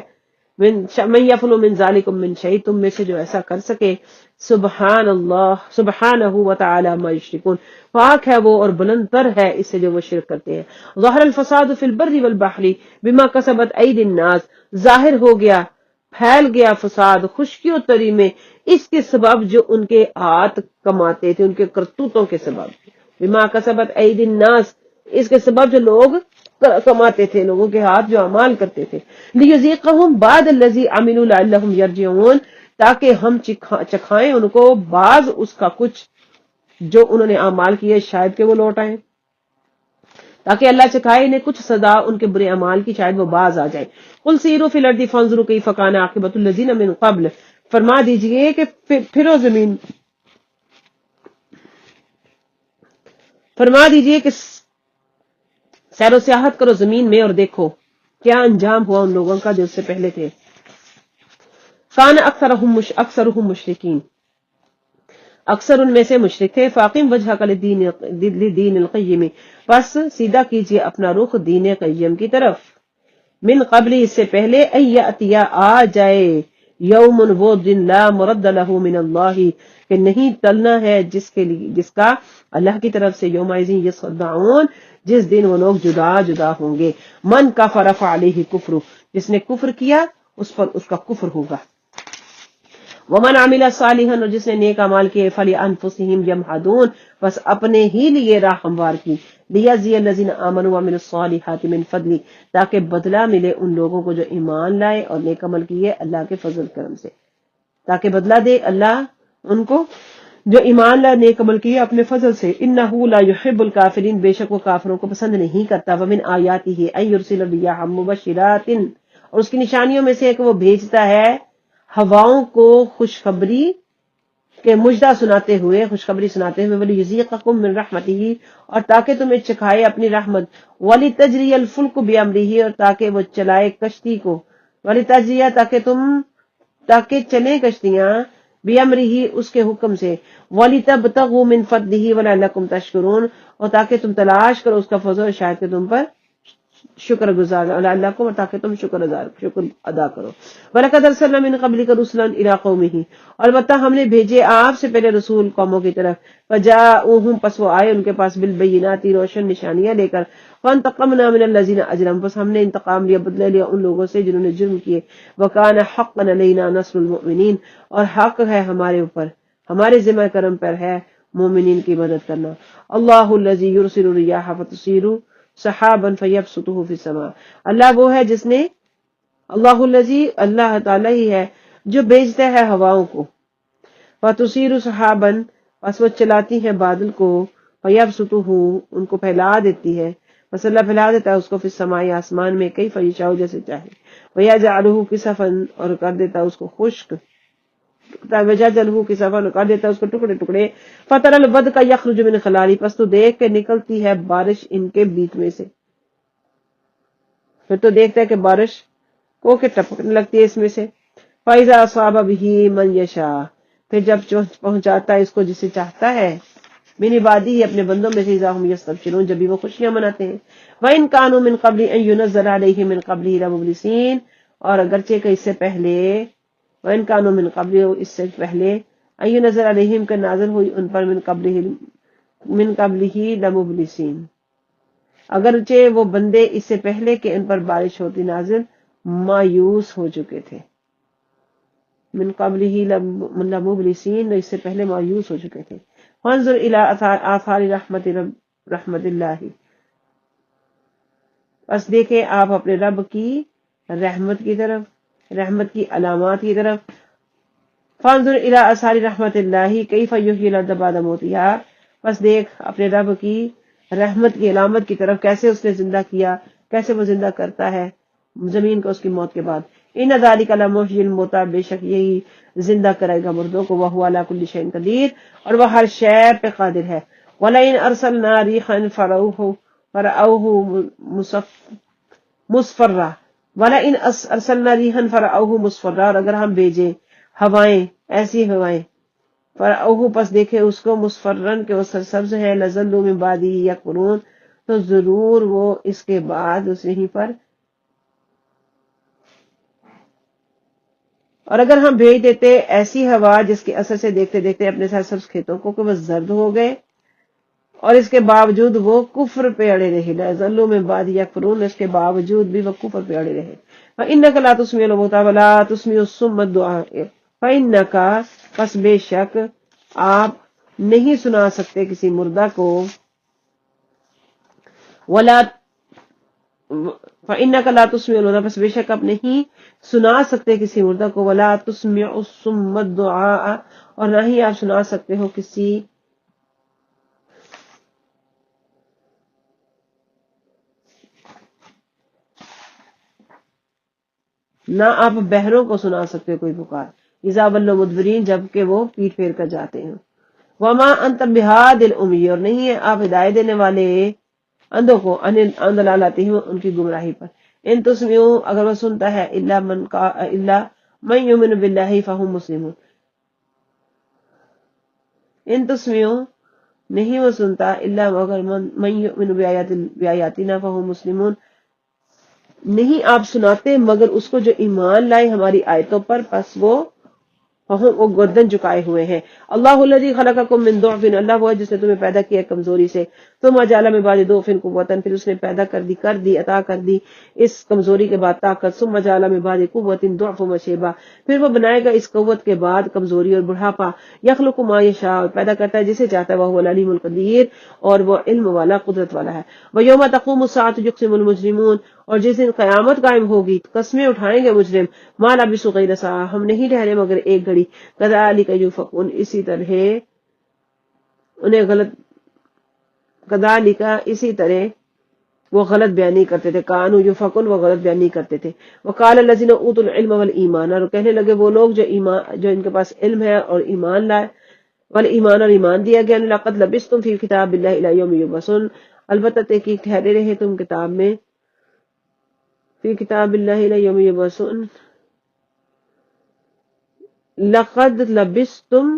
من یفعل من ذالکم من شیء، تم میں سے جو ایسا کر سکے. سبحان اللہ، سبحانہ وتعالی ما یشرکون، پاک ہے وہ اور بلند تر ہے اس سے جو وہ شرک کرتے ہیں. ظہر الفساد فی البر والبحر بما کسبت ایدی الناس، ظاہر ہو گیا، پھیل گیا فساد خشکی و تری میں اس کے سبب جو ان کے ہاتھ کماتے تھے، ان کے کرتوتوں کے سبب. بما کسبت ایدی الناس، اس کے سبب جو لوگ کماتے تھے، لوگوں کے ہاتھ جو اعمال کرتے تھے. لیذیقہم بعد الذی عملوا لعلہم یرجعون، تاکہ ہم چکھائیں ان کو بعض اس کا کچھ جو انہوں نے اعمال کیے، شاید کہ وہ لوٹ آئیں. تاکہ اللہ چکھائے انہیں کچھ سزا ان کے برے اعمال کی، شاید وہ باز آ جائے۔ قل سیروا فی الارض فانظروا کیف کان عاقبۃ الذین من قبل، فرما دیجئے کہ پھرو زمین، فرما دیجئے کہ سیر و سیاحت کرو زمین میں اور دیکھو کیا انجام ہوا ان لوگوں کا جو اس سے پہلے تھے۔ کان اکثرهم مشرکین، اکثر ان میں سے مشرک تھے۔ فاقم وجہک للدین القیم، پس سیدھا کیجیے اپنا رخ دین قیم کی طرف، من قبل اس سے پہلے، ان یاتیا آ جائے، یوم وہ دن، لا مرد لہ من اللہ کہ نہیں ٹلنا ہے جس کا اللہ کی طرف سے، یوم یصدعون جس دن وہ لوگ جدا جدا ہوں گے۔ من کفر فعلیہ کفر، جس نے کفر کیا اس پر اس کا کفر ہوگا۔ ومن عمل صالحا، اور جس نے نیک اعمال کیے، فلانفسہم یمہدون بس اپنے ہی لیے راہ ہموار کی، لیجزی الذین آمنوا وعملوا الصالحات من فضل تاکہ بدلہ ملے ان لوگوں کو جو ایمان لائے اور نیک عمل کیے اللہ کے فضل کرم سے، تاکہ بدلہ دے اللہ ان کو جو ایمان لائے نیک عمل کیے اپنے فضل سے۔ انہ لا يحب الکافرین، بے شک وہ کافروں کو پسند نہیں کرتا۔ ومن آیاتہ ان یرسل الریاح مبشرات، اور اس کی نشانیوں میں سے ہے کہ وہ بھیجتا ہے ہواؤں کو خوشخبری کے مجدہ سناتے ہوئے، خوشخبری سناتے ہوئے، وَلِيُذِيقَكُم مِّن رَحْمَتِهِ اور تاکہ تمہیں چکھائے اپنی رحمت، وَلِتَجْرِيَ الْفُلْكُ بِأَمْرِهِ اور تاکہ وہ چلائے کشتی کو، وَلِتَجْرِيَ تاکہ چلیں کشتیاں، بِأَمْرِهِ اس کے حکم سے، وَلِتَبْتَغُوا مِن فَضْلِهِ وَلَعَلَّكُمْ تَشْكُرُونَ اور تاکہ تم تلاش کرو اس کا فضل، شاید کہ تم پر شکر گزار، اللہ کو تاکہ تم شکر ادا کرو۔ وَلَقَدْ أَرْسَلْنَا مِن قَبْلِكَ رُسُلًا إِلَىٰ قَوْمِهِمْ اور البتہ ہم نے بھیجے آپ سے پہلے رسول قوموں کی طرف، فَجَاءُوهُمْ پس وہ آئے ان کے پاس، بِالْبَيِّنَاتِ روشن نشانیاں لے کر، فَانْتَقَمْنَا مِنَ الَّذِينَ أَجْرَمُوا پس ہم نے انتقام لیا، بدلہ لیا ان لوگوں سے جنہوں نے جرم کیے، وَكَانَ حَقًّا عَلَيْنَا نَصْرُ الْمُؤْمِنِينَ اور حق ہے ہمارے اوپر، ہمارے ذمہ کرم پر ہے مومنین کی مدد کرنا۔ اللہ الذی یرسل الرياح فتثیر سحابا فیبسطہ فی السماء، اللہ وہ ہے جس نے، اللہ الذی اللہ تعالی ہی ہے جو بھیجتا ہے ہواؤں کو، فتثیر سحابا پس وہ چلاتی ہیں بادل کو، فیبسطہ ان کو پھیلا دیتی ہے، بس اللہ پھیلا دیتا ہے اس کو، فی السماء آسمان میں، کیف یشاء جیسے چاہے، ویجعلہ کسفا اور کر دیتا ہے اس کو خشک، وجعلہ کسفا اور کر دیتا ہے اس کو ٹکڑے ٹکڑے، فتر الودق یخرج من خلالی پس تو دیکھ کے نکلتی ہے بارش ان کے بیچ میں سے، پھر تو دیکھتا ہے کہ بارش کو کے ٹپکنے لگتی ہے اس میں سے، فَإِذَا أَصَابَ بِهِ مَن يَشَاءُ پھر جب پہنچاتا ہے اس کو جسے چاہتا ہے، من عبادہ اپنے بندوں میں سے، اذا هم یستبشرون جب بھی وہ خوشیاں مناتے ہیں، وَإِن كَانُوا مِن قَبْلِ أَن يُنَزَّلَ عَلَيْهِم مِّن قَبْلِهِ لَمُبْلِسِينَ اور اگرچہ کہ اس سے پہلے، وَإِن كَانُوا مِن قَبْلِ اس سے پہلے، أَن يُنَزَّلَ عَلَيْهِم کہ نازل ہوئی ان پر، من قبلہ لمبلسین اگرچہ وہ بندے اس سے پہلے کہ ان پر بارش ہوتی نازل مایوس ہو چکے تھے، من قبلہ لمبلسین اس سے پہلے مایوس ہو چکے تھے۔ فانظر الی آثار رحمت اللہ بس دیکھیں آپ اپنے رب کی رحمت کی طرف، رحمت کی علامات کی طرف، فانظر الی آثار رحمت اللہ کیف یحیی الارض بعد موتہا بس دیکھ اپنے رب کی رحمت کی علامت کی طرف، کیسے اس نے زندہ کیا، کیسے وہ زندہ کرتا ہے زمین کو اس کی موت کے بعد۔ ان ذالک لمحیی الموتیٰ بے شک یہی زندہ کرے گا مردوں کو، وہو علی کل شیء قدیر اور وہ ہر شے پہ قادر ہے۔ ولئن ارسلنا ریحا فرأوه مصفرا ولئن ارسلنا ریحا فرأوه مصفرا اور اگر ہم بھیجیں ہوائیں، ایسی ہوائیں، فرأوه پس دیکھے اس کو، مصفرن کہ وہ سرسبز ہے، لظلوا من بعدہ یکفرون تو ضرور وہ اس کے بعد اس یہیں پر، اور اگر ہم بھیج دیتے ایسی ہوا جس کے اثر سے دیکھتے دیکھتے اپنے سرسبز کھیتوں کو کہ وہ زرد ہو گئے، اور اس کے باوجود وہ کفر پہ اڑے رہے، لظلوا من بعد یکفرون اس کے باوجود بھی وہ کفر پہ اڑے رہے۔ فإنک لا تسمع الموتى ولا تسمع الصم الدعاء فإنک پس بے شک آپ نہیں سنا سکتے کسی مردہ کو، ولا فإنک لا تسمع الموتى پس بے شک آپ نہیں سنا سکتے کسی مردہ کو، ولا تسمع الصم الدعاء اور نہ ہی آپ سنا سکتے ہو کسی نہ آپ بہروں کو سنا سکتے کوئی پکار، اذا ولوا مدبرین، جبکہ وہ پیٹ پھیر کر جاتے ہیں۔ وما انت بہاد العمی، اور نہیں ہے آپ ہدایت دینے والے اندھوں کو ان ضلالتہم، ان کی گمراہی پر۔ ان تسمعوا، اگر وہ سنتا ہے، الا من یؤمن باللہ فہم مسلمون، ان تسمعوا، نہیں وہ سنتا، الا مگر من یؤمن بآیاتنا فہم مسلمون، نہیں آپ سناتے مگر اس کو جو ایمان لائے ہماری آیتوں پر، پس وہ گردن جھکائے ہوئے ہیں۔ اللہ الذی خلقکم من ضعف، اللہ وہ ہے جس نے تمہیں پیدا کیا کمزوری سے، ثم جعل من بعد ضعف قوۃ، پھر اس نے پیدا عطا کر دی اس کمزوری کے بعد طاقت، ثم جعل من بعد قوۃ ضعف وشیبہ، پھر وہ بنائے گا اس قوت کے بعد کمزوری اور بڑھاپا، یخلق ما یشاء، پیدا کرتا ہے جسے چاہتا ہے، وهو العلیم القدیر، اور وہ علم والا، قدرت والا ہے۔ ویوم تقوم الساعۃ یقسم المجرمون، اور جس دن قیامت قائم ہوگی قسمیں اٹھائیں گے مجرم، ما لبثوا غیر ساعۃ، ہم نہیں ٹھہرے مگر ایک گھڑی، کذالک یؤفکون، اسی طرح انہیں اسی طرح وہ غلط بیانی کرتے تھے، کانوا یؤفکون، وہ غلط بیانی کرتے تھے۔ وقال الذین اوتوا العلم والایمان، اور کہنے لگے وہ لوگ جو ان کے پاس علم ہے اور ایمان لائے، والایمان، اور ایمان دیا گیا، لقد لبثتم فی کتاب اللہ الی یوم یبعثون، البتہ تحقیق ٹھہرے رہے تم کتاب میں، فی کتاب اللہ الی یوم یبعثون، لقد لبثتم۔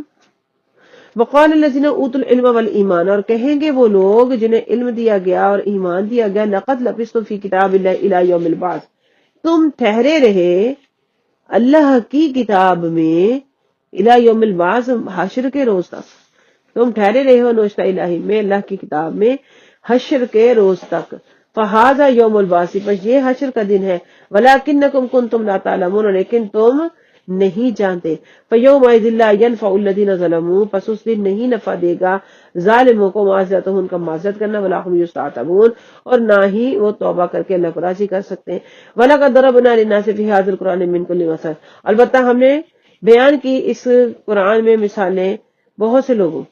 وقال الذین اوتوا العلم والایمان، اور کہیں گے وہ لوگ جنہیں علم دیا گیا اور ایمان دیا گیا، لقد لبثتم فی کتاب اللہ الی یوم البعث، تم ٹھہرے رہے اللہ کی کتاب میں، الی یوم البعث، حشر کے روز تک، تم ٹھہرے رہے ہو نوشتہ الہی میں، اللہ کی کتاب میں، حشر کے روز تک۔ فہذا یوم البعث، پس یہ حشر کا دن ہے، ولکنکم کنتم لا تعلمون، لیکن تم نہیں جانتے۔ فیومئذ لا ینفع الذین ظلموا، پس اس دن نہیں نفع دے گا ظالموں کو معذرتہم، ان کا معذرت کرنا، ولا هم یستعتبون، اور نہ ہی وہ توبہ کر کے اللہ کو راضی کر سکتے ہیں۔ وَلَقَدْ ضَرَبْنَا لِلنَّاسِ فِي هَذَا الْقُرْآنِ مِنْ كُلِّ مَثَلٍ، البتہ ہم نے بیان کی اس قرآن میں مثالیں بہت سے لوگوں۔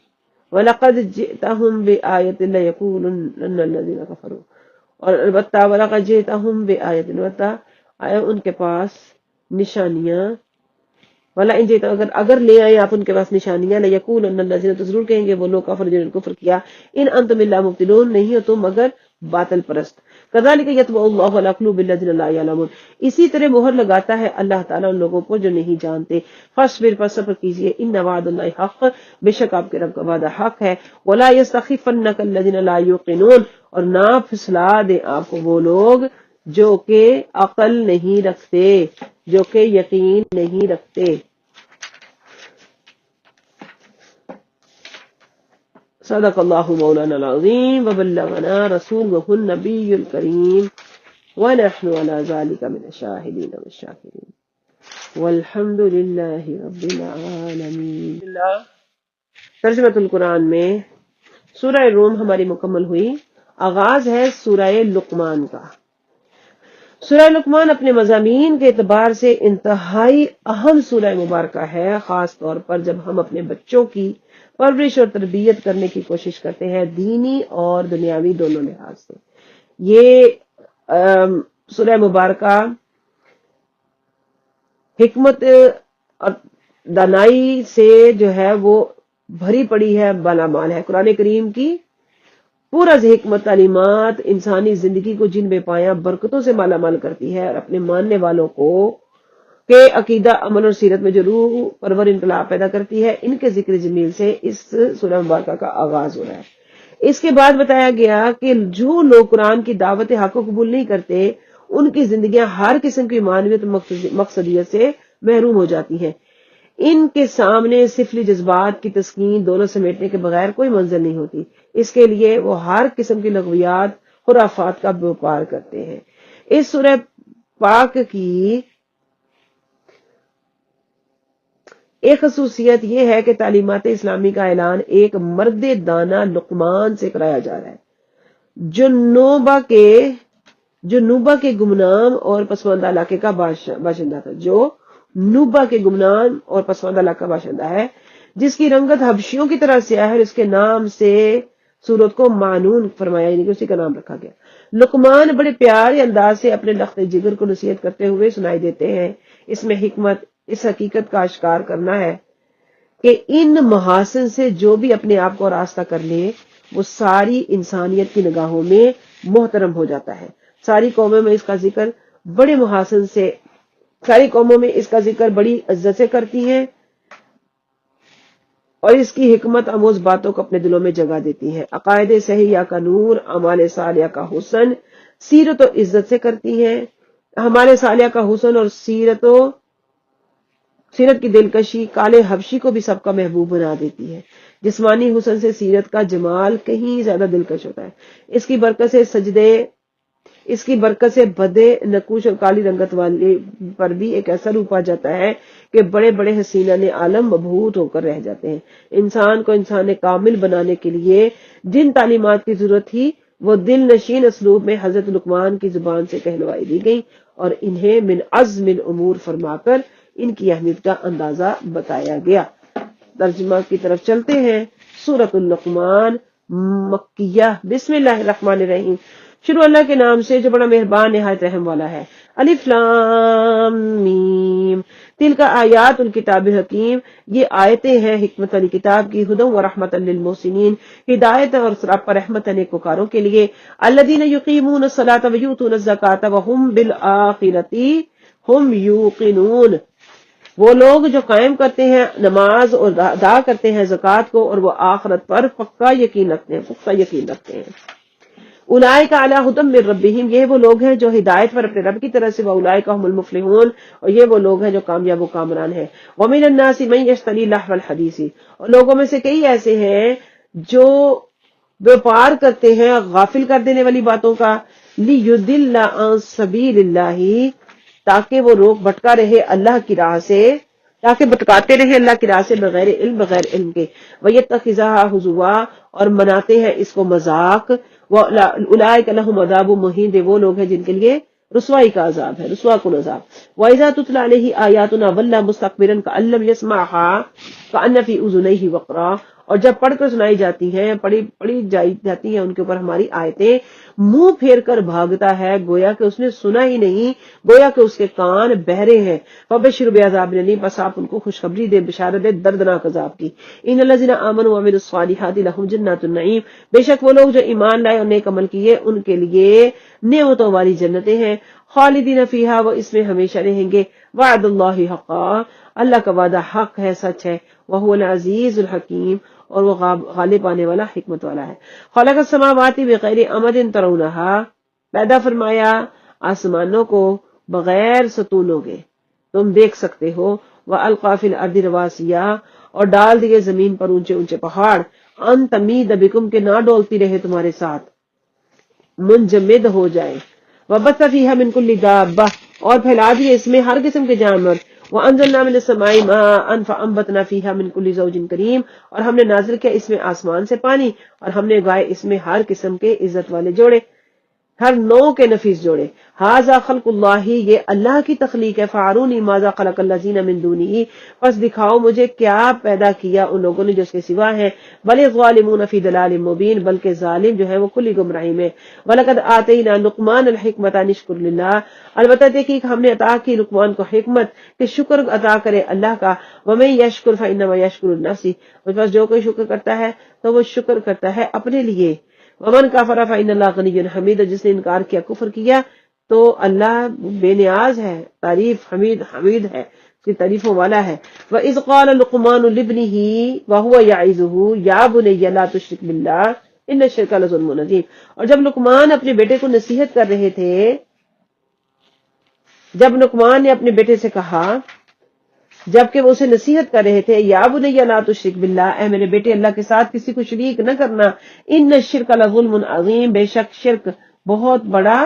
وَلَقَدْ جِئْتَهُمْ بِآیَةٍ لَيَقُولُنَّ الَّذِينَ كَفَرُوا، اور البتہ وَلَقَدْ جِئْتَهُمْ بِآیَةٍ، البتہ آیا ان کے پاس نشانیاں، ولا ان جیتا، اگر لے آئے آپ ان کے پاس نشانیاں، لیقولن الذین، تو ضرور کہیں گے وہ لوگ کفر جنہوں نے کفر کیا، ان انتم الا مبتلون، نہیں ہو تم مگر باطل پرست۔ کذالک یطبع اللہ علی قلوب الذین لا یعلمون، اسی طرح مہر لگاتا ہے اللہ تعالیٰ ان لوگوں کو جو نہیں جانتے۔ فاصبر، پس صبر کیجیے، ان وعد اللہ حق، بے شک آپ کے رب کا وعدہ حق ہے۔ ولا یستخفنک الذین لا یوقنون، اور نہ پھسلا دے آپ کو وہ لوگ جو کہ عقل نہیں رکھتے، جو کہ یقین نہیں رکھتے۔ صدق اللہ مولانا العظیم وبلغنا رسولہ النبی الکریم ونحن علی ذلک من الشاہدین والشاکرین والحمد للہ رب العالمین۔ ترجمۃ القرآن میں سورہ روم ہماری مکمل ہوئی۔ آغاز ہے سورہ لقمان کا۔ سورہ لقمان اپنے مضامین کے اعتبار سے انتہائی اہم سورہ مبارکہ ہے، خاص طور پر جب ہم اپنے بچوں کی پرورش اور تربیت کرنے کی کوشش کرتے ہیں، دینی اور دنیاوی دونوں لحاظ سے۔ یہ سورہ مبارکہ حکمت اور دانائی سے جو ہے وہ بھری پڑی ہے، بالا مال ہے۔ قرآن کریم کی پورا حکمت تعلیمات انسانی زندگی کو جن بے پایاں برکتوں سے مالا مال کرتی ہے، اور اپنے ماننے والوں کو کہ عقیدہ، عمل اور سیرت میں جو روح پرور انقلاب پیدا کرتی ہے، ان کے ذکر جمیل سے اس سورہ مبارکہ کا آغاز ہو رہا ہے۔ اس کے بعد بتایا گیا کہ جو لوگ قرآن کی دعوت حق کو قبول نہیں کرتے، ان کی زندگیاں ہر قسم کی معنویت اور مقصدیت سے محروم ہو جاتی ہیں۔ ان کے سامنے سفلی جذبات کی تسکین دونوں سمیٹنے کے بغیر کوئی منزل نہیں ہوتی، اس کے لیے وہ ہر قسم کی لغویات، خرافات کا بیوپار کرتے ہیں۔ اس سورہ پاک کی ایک خصوصیت یہ ہے کہ تعلیمات اسلامی کا اعلان ایک مرد دانا لقمان سے کرایا جا رہا ہے، جو نوبہ کے گمنام اور پسماندہ علاقے کا باشندہ تھا، جو نوبہ کے گمنام اور پسماندہ علاقے کا باشندہ ہے، جس کی رنگت حبشیوں کی طرح سیاہ ہے، اور اس کے نام سے سورت کو معنون فرمایا، یعنی کہ اسی کا نام رکھا گیا۔ لقمان بڑے پیارے انداز سے اپنے لخت جگر کو نصیحت کرتے ہوئے سنائی دیتے ہیں۔ اس میں حکمت اس حقیقت کا اشکار کرنا ہے کہ ان محاسن سے جو بھی اپنے آپ کو راستہ کر لے وہ ساری انسانیت کی نگاہوں میں محترم ہو جاتا ہے۔ ساری قوموں میں اس کا ذکر بڑے محاسن سے، ساری قوموں میں اس کا ذکر بڑی عزت سے کرتی ہیں اور اس کی حکمت آموز باتوں کو اپنے دلوں میں جگہ دیتی ہیں۔ عقائد صحیحہ کا نور، اعمال صالحہ کا حسن، سیرت و عزت سے کرتی ہیں۔ ہمارے صالحہ کا حسن اور سیرت کی دلکشی کالے حبشی کو بھی سب کا محبوب بنا دیتی ہے۔ جسمانی حسن سے سیرت کا جمال کہیں زیادہ دلکش ہوتا ہے۔ اس کی برکت سے بدے نقوش اور کالی رنگت والے پر بھی ایک ایسا روپ آ جاتا ہے کہ بڑے بڑے حسینہ نے عالم مبہوت ہو کر رہ جاتے ہیں۔ انسان کو انسان کامل بنانے کے لیے جن تعلیمات کی ضرورت تھی وہ دل نشین اسلوب میں حضرت لقمان کی زبان سے کہلوائی دی گئی اور انہیں من عزم الامور فرما کر ان کی اہمیت کا اندازہ بتایا گیا۔ ترجمہ کی طرف چلتے ہیں۔ سورۃ اللقمان مکیہ۔ بسم اللہ الرحمن الرحیم۔ شروع اللہ کے نام سے جو بڑا مہربان نہایت رحم والا ہے۔ الف لام میم تلک آیات الکتاب الحکیم، یہ آیتیں ہیں حکمت والی کتاب کی، ہدی و رحمت للمحسنین، ہدایت اور سراپا رحمت ہے نیکوکاروں کے لیے۔ الذین یقیمون الصلاۃ ویؤتون الزکاۃ وہم بالآخرۃ ہم یوقنون، وہ لوگ جو قائم کرتے ہیں نماز اور ادا کرتے ہیں زکوٰۃ کو اور وہ آخرت پر پختہ یقین رکھتے ہیں۔ اولئک علی ھدی من ربہم، یہ وہ لوگ ہیں جو ہدایت پر اپنے رب کی طرف سے، واولئک ھم المفلحون، اور یہ وہ لوگ ہیں جو کامیاب و کامران ہیں۔ ومن الناس من یشتری لہو الحدیث، اور لوگوں میں سے کئی ایسے ہیں جو ویوپار کرتے ہیں غافل کر دینے والی باتوں کا، لیضل عن سبیل اللہ، تاکہ وہ لوگ بھٹکا رہے اللہ کی راہ سے، تاکہ بھٹکاتے رہے اللہ کی راہ سے بغیر علم کے۔ وَيَتَّخِذَهَا ہزوا، اور مناتے ہیں اس کو مذاق۔ اولئک لہم عذاب مہین، وہ لوگ ہیں جن کے لیے رسوائی کا عذاب ہے، رسوا کن عذاب۔ وَإِذَا تُتْلَىٰ عَلَيْهِ آيَاتُنَا وَلَّىٰ مُسْتَكْبِرًا كَأَن لَّمْ يَسْمَعْهَا كَأَنَّ فِي أُذُنَيْهِ وَقْرًا، اور جب پڑھ کر سنائی جاتی ہیں، پڑھی جاتی ہیں ان کے اوپر ہماری آیتیں، منہ پھیر کر بھاگتا ہے گویا کہ اس نے سنا ہی نہیں، گویا کہ اس کے کان بہرے ہیں۔ فَبَشِّرْ بِعَذَابٍ أَلِيمٍ، بس آپ ان کو خوشخبری دے، بشارت دے دردناک عذاب کی۔ ان الذین آمنوا وعملوا الصالحات لهم جنات النعیم، بے شک وہ لوگ جو ایمان لائے اور نیک عمل کیے ان کے لیے نعمتوں والی جنتیں ہیں، خالدین فیہا، وہ اس میں ہمیشہ رہیں گے۔ وعد اللہ حقا، اللہ کا وعدہ حق ہے، سچ ہے۔ وہو العزیز الحکیم، اور وہ غالب آنے والا حکمت والا ہے۔ خلق السماوات بغیر عمد ترونہا، پیدا فرمایا آسمانوں کو بغیر ستونوں کے تم دیکھ سکتے ہو۔ وَأَلْقَىٰ فِي الْأَرْضِ رَوَاسِيَ، اور ڈال دیے زمین پر اونچے اونچے پہاڑ، ان تمید بکم، کے نہ ڈولتی رہے تمہارے ساتھ، منجمد ہو جائے۔ وَبَثَّ فِيهَا مِن كُلِّ دَابَّةٍ، اور پھیلا دیے اس میں ہر قسم کے جانور۔ وَأَنزَلْنَا مِنَ السَّمَاءِ مَاءً فَأَنبَتْنَا فِيهَا مِن كُلِّ زَوْجٍ كَرِيمٍ، اور ہم نے نازل کیا اس میں آسمان سے پانی، اور ہم نے اگائے اس میں ہر قسم کے عزت والے جوڑے، ہر نوع کے نفیس جوڑے۔ ھذا خلق اللہ، یہ اللہ کی تخلیق ہے۔ فارونی ماذا خلق الذین من دونہ، پس دکھاؤ مجھے کیا پیدا کیا ان لوگوں نے جو اس کے سوا ہیں۔ بل الظالمون فی ضلال مبین، بلکہ ظالم جو ہے وہ کھلی گمراہی میں۔ ولقد آتینا لقمان الحکمۃ ان اشکر للہ، البتہ دیکھیے کہ ہم نے عطا کی لقمان کو حکمت کہ شکر ادا کرے اللہ کا۔ ومن یشکر فانما یشکر لنفسہ، بس جو کوئی شکر کرتا ہے تو وہ شکر کرتا ہے اپنے لیے۔ ومن کفر فإن اللہ غنی حمید، جس نے انکار کیا، کفر کیا، تو اللہ بے نیاز ہے، تعریف حمید ہے، اس کی تعریفوں والا ہے۔ وَإِذْ قَالَ لُقْمَانُ لِابْنِهِ وَهُوَ يَعِظُهُ يَا بُنَيَّ لَا تُشْرِكْ بِاللَّهِ إِنَّ الشِّرْكَ لَظُلْمٌ عَظِيمٌ، اور جب لقمان اپنے بیٹے کو نصیحت کر رہے تھے، جب لقمان نے اپنے بیٹے سے کہا، جبکہ وہ اسے نصیحت کر رہے تھے، یا بنی لا تشرک باللہ، اے میرے بیٹے اللہ کے ساتھ کسی کو شریک نہ کرنا، ان الشرک لظلم عظیم، بے شک شرک بہت بڑا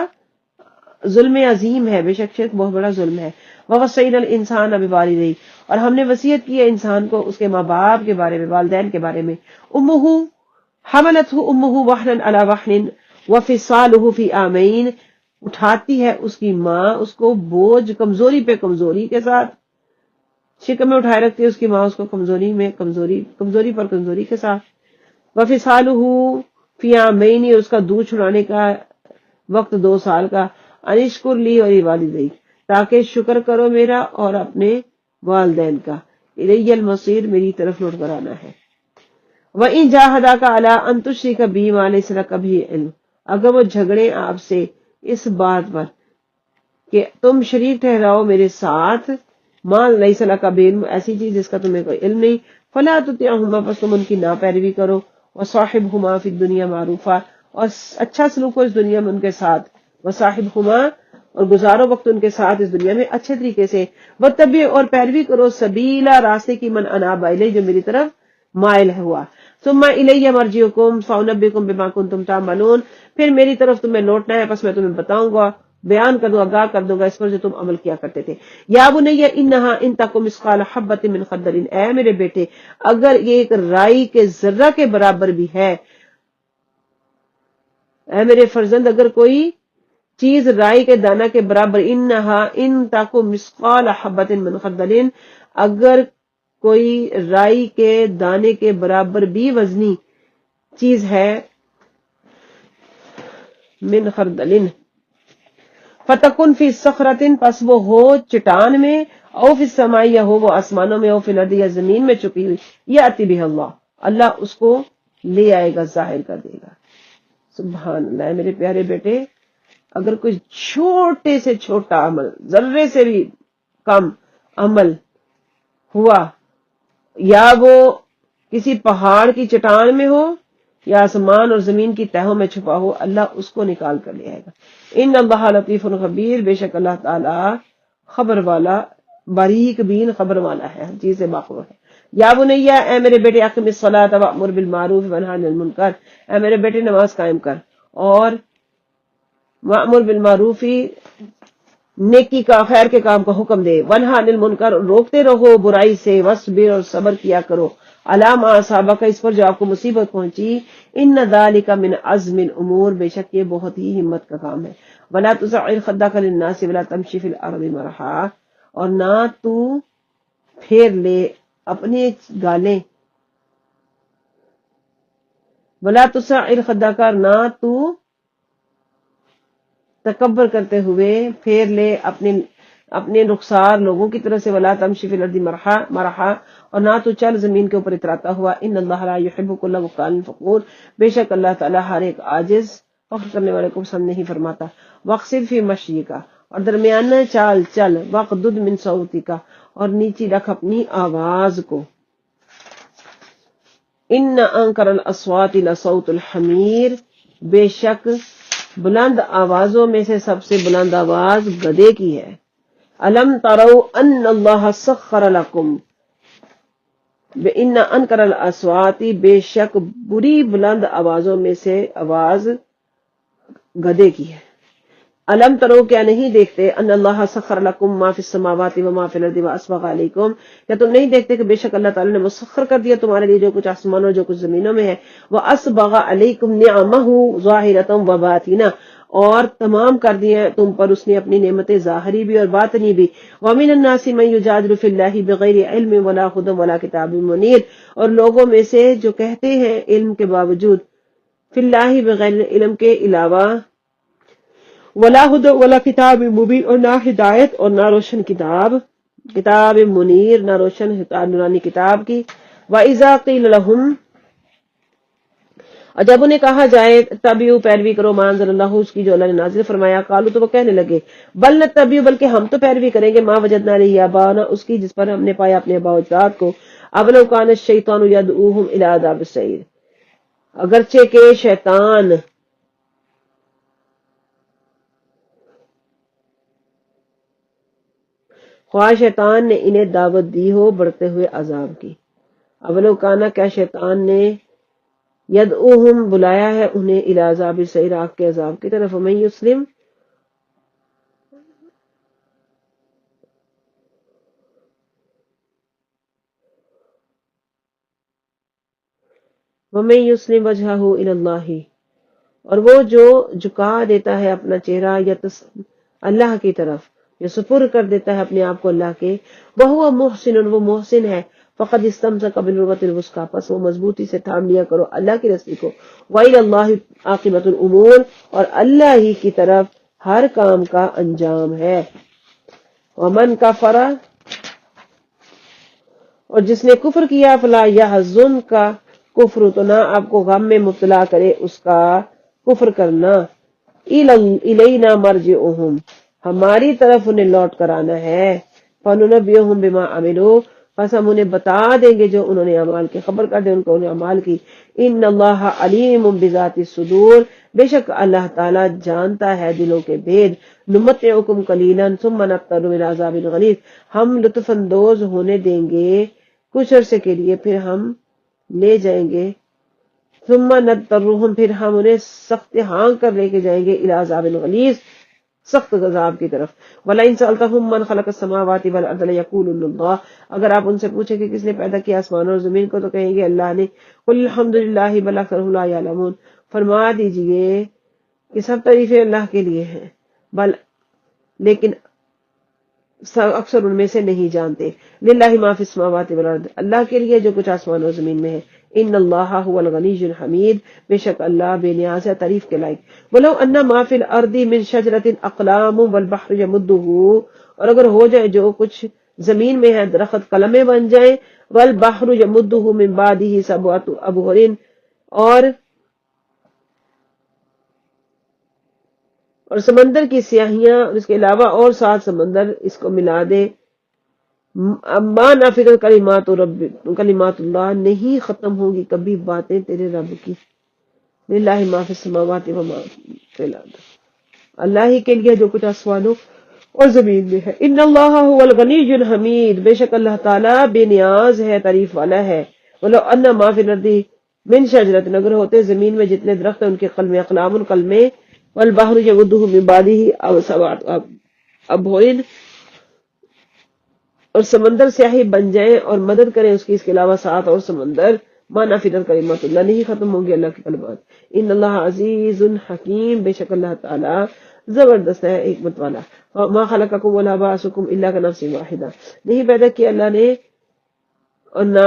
ظلم عظیم ہے، بے شک شرک بہت بڑا ظلم ہے۔ ووصینا الانسان بوالدیہ، اور ہم نے وصیت کی ہے انسان کو اس کے ماں باپ کے بارے میں، والدین کے بارے میں۔ امہ حملتہ امہ وہنا علی وہن وفصالہ فی عامین، اٹھاتی ہے اس کی ماں اس کو بوجھ کمزوری پہ کمزوری کے ساتھ، شکم میں اٹھائے رکھتی ہے اس کی ماں اس کو کمزوری پر کمزوری کے ساتھ۔ وفصالہ فی عامین، اس کا دودھ چھڑانے کا وقت 2 سال کا، انشکر لی اور والدی، تاکہ شکر کرو میرا اور اپنے والدین کا، الی المصیر، میری طرف لوٹ کر آنا ہے۔ وَإِن جَاهَدَاكَ عَلَىٰ أَن تُشْرِكَ بِي مَا لَيْسَ لَكَ بِهِ عِلْمٌ، اگر وہ جھگڑے آپ سے اس بات پر کہ تم شریک ٹھہراؤ میرے ساتھ، ما لیس لک بعلم، ایسی چیز جس کا تمہیں کوئی علم نہیں، فلا تطعهما، پس تم ان کی ناپیروی کرو، وصاحبهما فی الدنیا معروفا، اور اچھا سلوک کرو اس دنیا میں ان کے ساتھ، وصاحبهما، اور گزارو وقت ان کے ساتھ اس دنیا میں اچھے طریقے سے، واتبع، اور پیروی کرو، سبیلا، راستے کی، من اناب الیہ، جو میری طرف مائل ہوا، ثم الی مرجعکم فانبئکم بما کنتم تعملون، پھر میری طرف تمہیں لوٹنا ہے، پس میں تمہیں بتاؤں گا، بیان کر دوں، آگاہ کر دوں گا اس پر جو تم عمل کیا کرتے تھے۔ یا بنی انہا ان تک مثقال حبۃ من خردل، اے میرے بیٹے اگر یہ ایک رائی کے ذرہ کے برابر بھی ہے، اے میرے فرزند اگر کوئی چیز رائی کے دانہ کے برابر، انہا ان تک مثقال حبۃ من خردل، اگر کوئی رائی کے دانے کے برابر بھی وزنی چیز ہے، من خردل، فتکن فی صخرۃ، پس وہ ہو چٹان میں، او فی السماء، یا ہو وہ آسمانوں میں، او فی الارض، یا زمین میں چھپی ہوئی، یاتی بہ اللہ، اللہ اس کو لے آئے گا، ظاہر کر دے گا۔ سبحان اللہ۔ میرے پیارے بیٹے اگر کوئی چھوٹے سے چھوٹا عمل، ذرے سے بھی کم عمل ہوا، یا وہ کسی پہاڑ کی چٹان میں ہو یا آسمان اور زمین کی تہوں میں چھپا ہو، اللہ اس کو نکال کر لے آئے گا۔ ان اللہ لطیف خبیر، بے شک اللہ تعالی خبر والا، باریک بین خبر والا ہے، ہر چیز سے باخبر ہے۔ یا بنیا، اے میرے بیٹے اقم الصلاۃ وامر بالمعروف وانہی عن المنکر، اے میرے بیٹے نماز قائم کر اور وامر بالمعروف، نیکی کا، خیر کے کام کا حکم دے، وانہی عن المنکر، روکتے رہو برائی سے، واصبر، اور صبر کیا کرو، علی ما اصابک، اس پر جو آپ کو مصیبت پہنچی، ان ذالک من عزم الامور، بے شک یہ بہت ہی ہمت کا کام ہے، ولا تصعر خدک للناس ولا تمشی فی الارض مرحا، اور نہ تو پھیر لے اپنے گالیں، ولا تصعر خدک، نہ تو تکبر کرتے ہوئے پھیر لے اپنے رخسار لوگوں کی طرف سے، ولا تمشی فی الارض مرحا، اور نہ تو چل زمین کے اوپر اتراتا ہوا، ان اللہ لا یحب کل مختال فخور، بے شک اللہ تعالیٰ ہر ایک عاجز فخر کرنے والے کو پسند نہیں فرماتا، واقصد فی مشیک، اور درمیانہ چال چل، واغضض من صوتک، اور نیچی رکھ اپنی آواز کو، ان انکر الاصوات لصوت الحمیر، بے شک بلند آوازوں میں سے سب سے بلند آواز گدھے کی ہے۔ الم تروا ان اللہ سخر لکم، ان انکر الاصوات، بے شک بری بلند آوازوں میں سے آواز گدھے کی ہے۔ الم ترو، کیا نہیں دیکھتے، ان اللہ سخر لکم ما فی السماوات وما فی الارض واسبغ علیکم، کیا تم نہیں دیکھتے کہ بے شک اللہ تعالیٰ نے مسخر کر دیا تمہارے لیے جو کچھ آسمانوں اور جو کچھ زمینوں میں ہے، واسبغ علیکم نعمہ ظاہرۃ وباطنہ، اور تمام کر دیا تم پر اس نے اپنی نعمتیں ظاہری بھی اور باطنی بھی، ومن الناس من یجادل فی اللہ بغیر علم ولا ہدی ولا کتاب منیر، اور لوگوں میں سے جو کہتے ہیں علم کے باوجود، فی اللہ بغیر علم کے علاوہ، ولا ہدی ولا کتاب مبین، اور نہ ہدایت اور نہ روشن کتاب منیر، نہ روشن نورانی کتاب کی، وَإِذَا قِيلَ لَهُمْ، اور جب انہیں کہا جائے تبیو، پیروی کرو، ما انزل اللہ، اس کی جو اللہ نے نازل فرمایا، قالوا، تو وہ کہنے لگے، بل نتبع، بلکہ ہم تو پیروی کریں گے، ما وجدنا علیہ آباءنا، اس کی جس پر ہم نے پایا اپنے آباء و اجداد کو، اولو کان الشیطان یدعوہم الی عذاب السعیر، اگرچہ کہ شیطان خواہ شیطان نے انہیں دعوت دی ہو بڑھتے ہوئے عذاب کی، اولو کانا، کیا شیطان نے، یدعوہم، بلایا ہے انہیں، الی عذاب السعیر، آگ کے عذاب کی طرف، ومن یسلم، وجہہ الی اللہ، اور وہ جو جھکا دیتا ہے اپنا چہرہ اللہ کی طرف، یا سپر کر دیتا ہے اپنے آپ کو اللہ کے، وہ محسن، وہ محسن ہے، فقد استمسک بالعروۃ الوثقی، پس وہ مضبوطی سے تھام لیا کرو اللہ کی رسی کو، وإلی اللہ عاقبۃ الامور، اور اللہ ہی کی طرف ہر کام کا انجام ہے۔ ومن کفر، اور جس نے کفر کیا، فلا یحزنک کفر، تو نہ آپ کو غم میں مبتلا کرے اس کا کفر کرنا، الینا مرجعہم، ہماری طرف انہیں لوٹ کر آنا ہے، فننبئہم بما عملوا، پس ہم انہیں بتا دیں گے جو انہوں نے اعمال کی، خبر کر دیں ان کو انہیں اعمال کی۔ ان اللہ علیم بذات الصدور، بے شک اللہ تعالیٰ جانتا ہے دلوں کے بھید۔ نمتعکم قلیلا ثم نضطر الى عذاب غلیظ، ہم لطف اندوز ہونے دیں گے کچھ عرصے کے لیے، پھر ہم لے جائیں گے، ثم نضطرہم، پھر ہم انہیں سخت ہانک کر لے کے جائیں گے، الى عذاب غلیظ، سخت عذاب کی طرف۔ وَلَئِن سَأَلْتَهُم مَّن خَلَقَ السَّمَاوَاتِ وَالْأَرْضَ لَيَقُولُنَّ اللَّهُ، اگر آپ ان سے پوچھیں کہ کس نے پیدا کیا آسمان اور زمین کو، تو کہیں گے اللہ نے۔ قُلِ الْحَمْدُ لِلَّهِ بَلْ أَكْثَرُهُمْ لَا يَعْلَمُونَ، فرما دیجئے کہ سب تعریفیں اللہ کے لیے ہیں، بل لیکن اکثر ان میں سے نہیں جانتے۔ للہ ما فی السماوات والارض، اللہ کے لیے جو کچھ آسمان اور زمین میں ہے۔ ان اللہ هو الغنی الحمید، بے شک اللہ بے نیاز ہے، تعریف کے لائق۔ ولو ان ما فی الارض من شجرۃ اقلام والبحر یمدہ، اور اگر ہو جائے جو کچھ زمین میں ہے درخت قلمیں بن جائیں، والبحر یمدہ من بعدہ سبعۃ ابحر، اور سمندر کی سیاہیاں، اور اس کے علاوہ اور 7 سمندر اس کو ملا دے، ما نفدت کلمات اللہ، نہیں ختم ہوگی کبھی باتیں تیرے رب کی۔ للہ ما فی السماوات وما فی الارض، اللہ ہی کے لیے جو کچھ آسمانوں اور زمین میں ہے۔ ان اللہ هو الغنی الحمید، بے شک اللہ تعالیٰ بے نیاز ہے، تعریف والا ہے۔ ولو ان ما فی الارض من شجرۃ، اگر ہوتے زمین میں جتنے درخت ہیں ان کے قلمیں، اقلام قلمیں، والبحر یمدہ من بعدہ سبعۃ ابحر، اور سمندر سیاہی بن جائیں اور مدد کریں اس کی، اس کے علاوہ 7 اور سمندر، ما نفدت کلمات اللہ، نہیں ختم ہوں گے اللہ کی کلمات۔ ان اللہ عزیز حکیم، بے شک اللہ تعالیٰ زبردست ہے، حکمت والا۔ ما خلقکم ولا بعثکم الا کنفس واحدہ، نہیں پیدا کیا اللہ نے اور نہ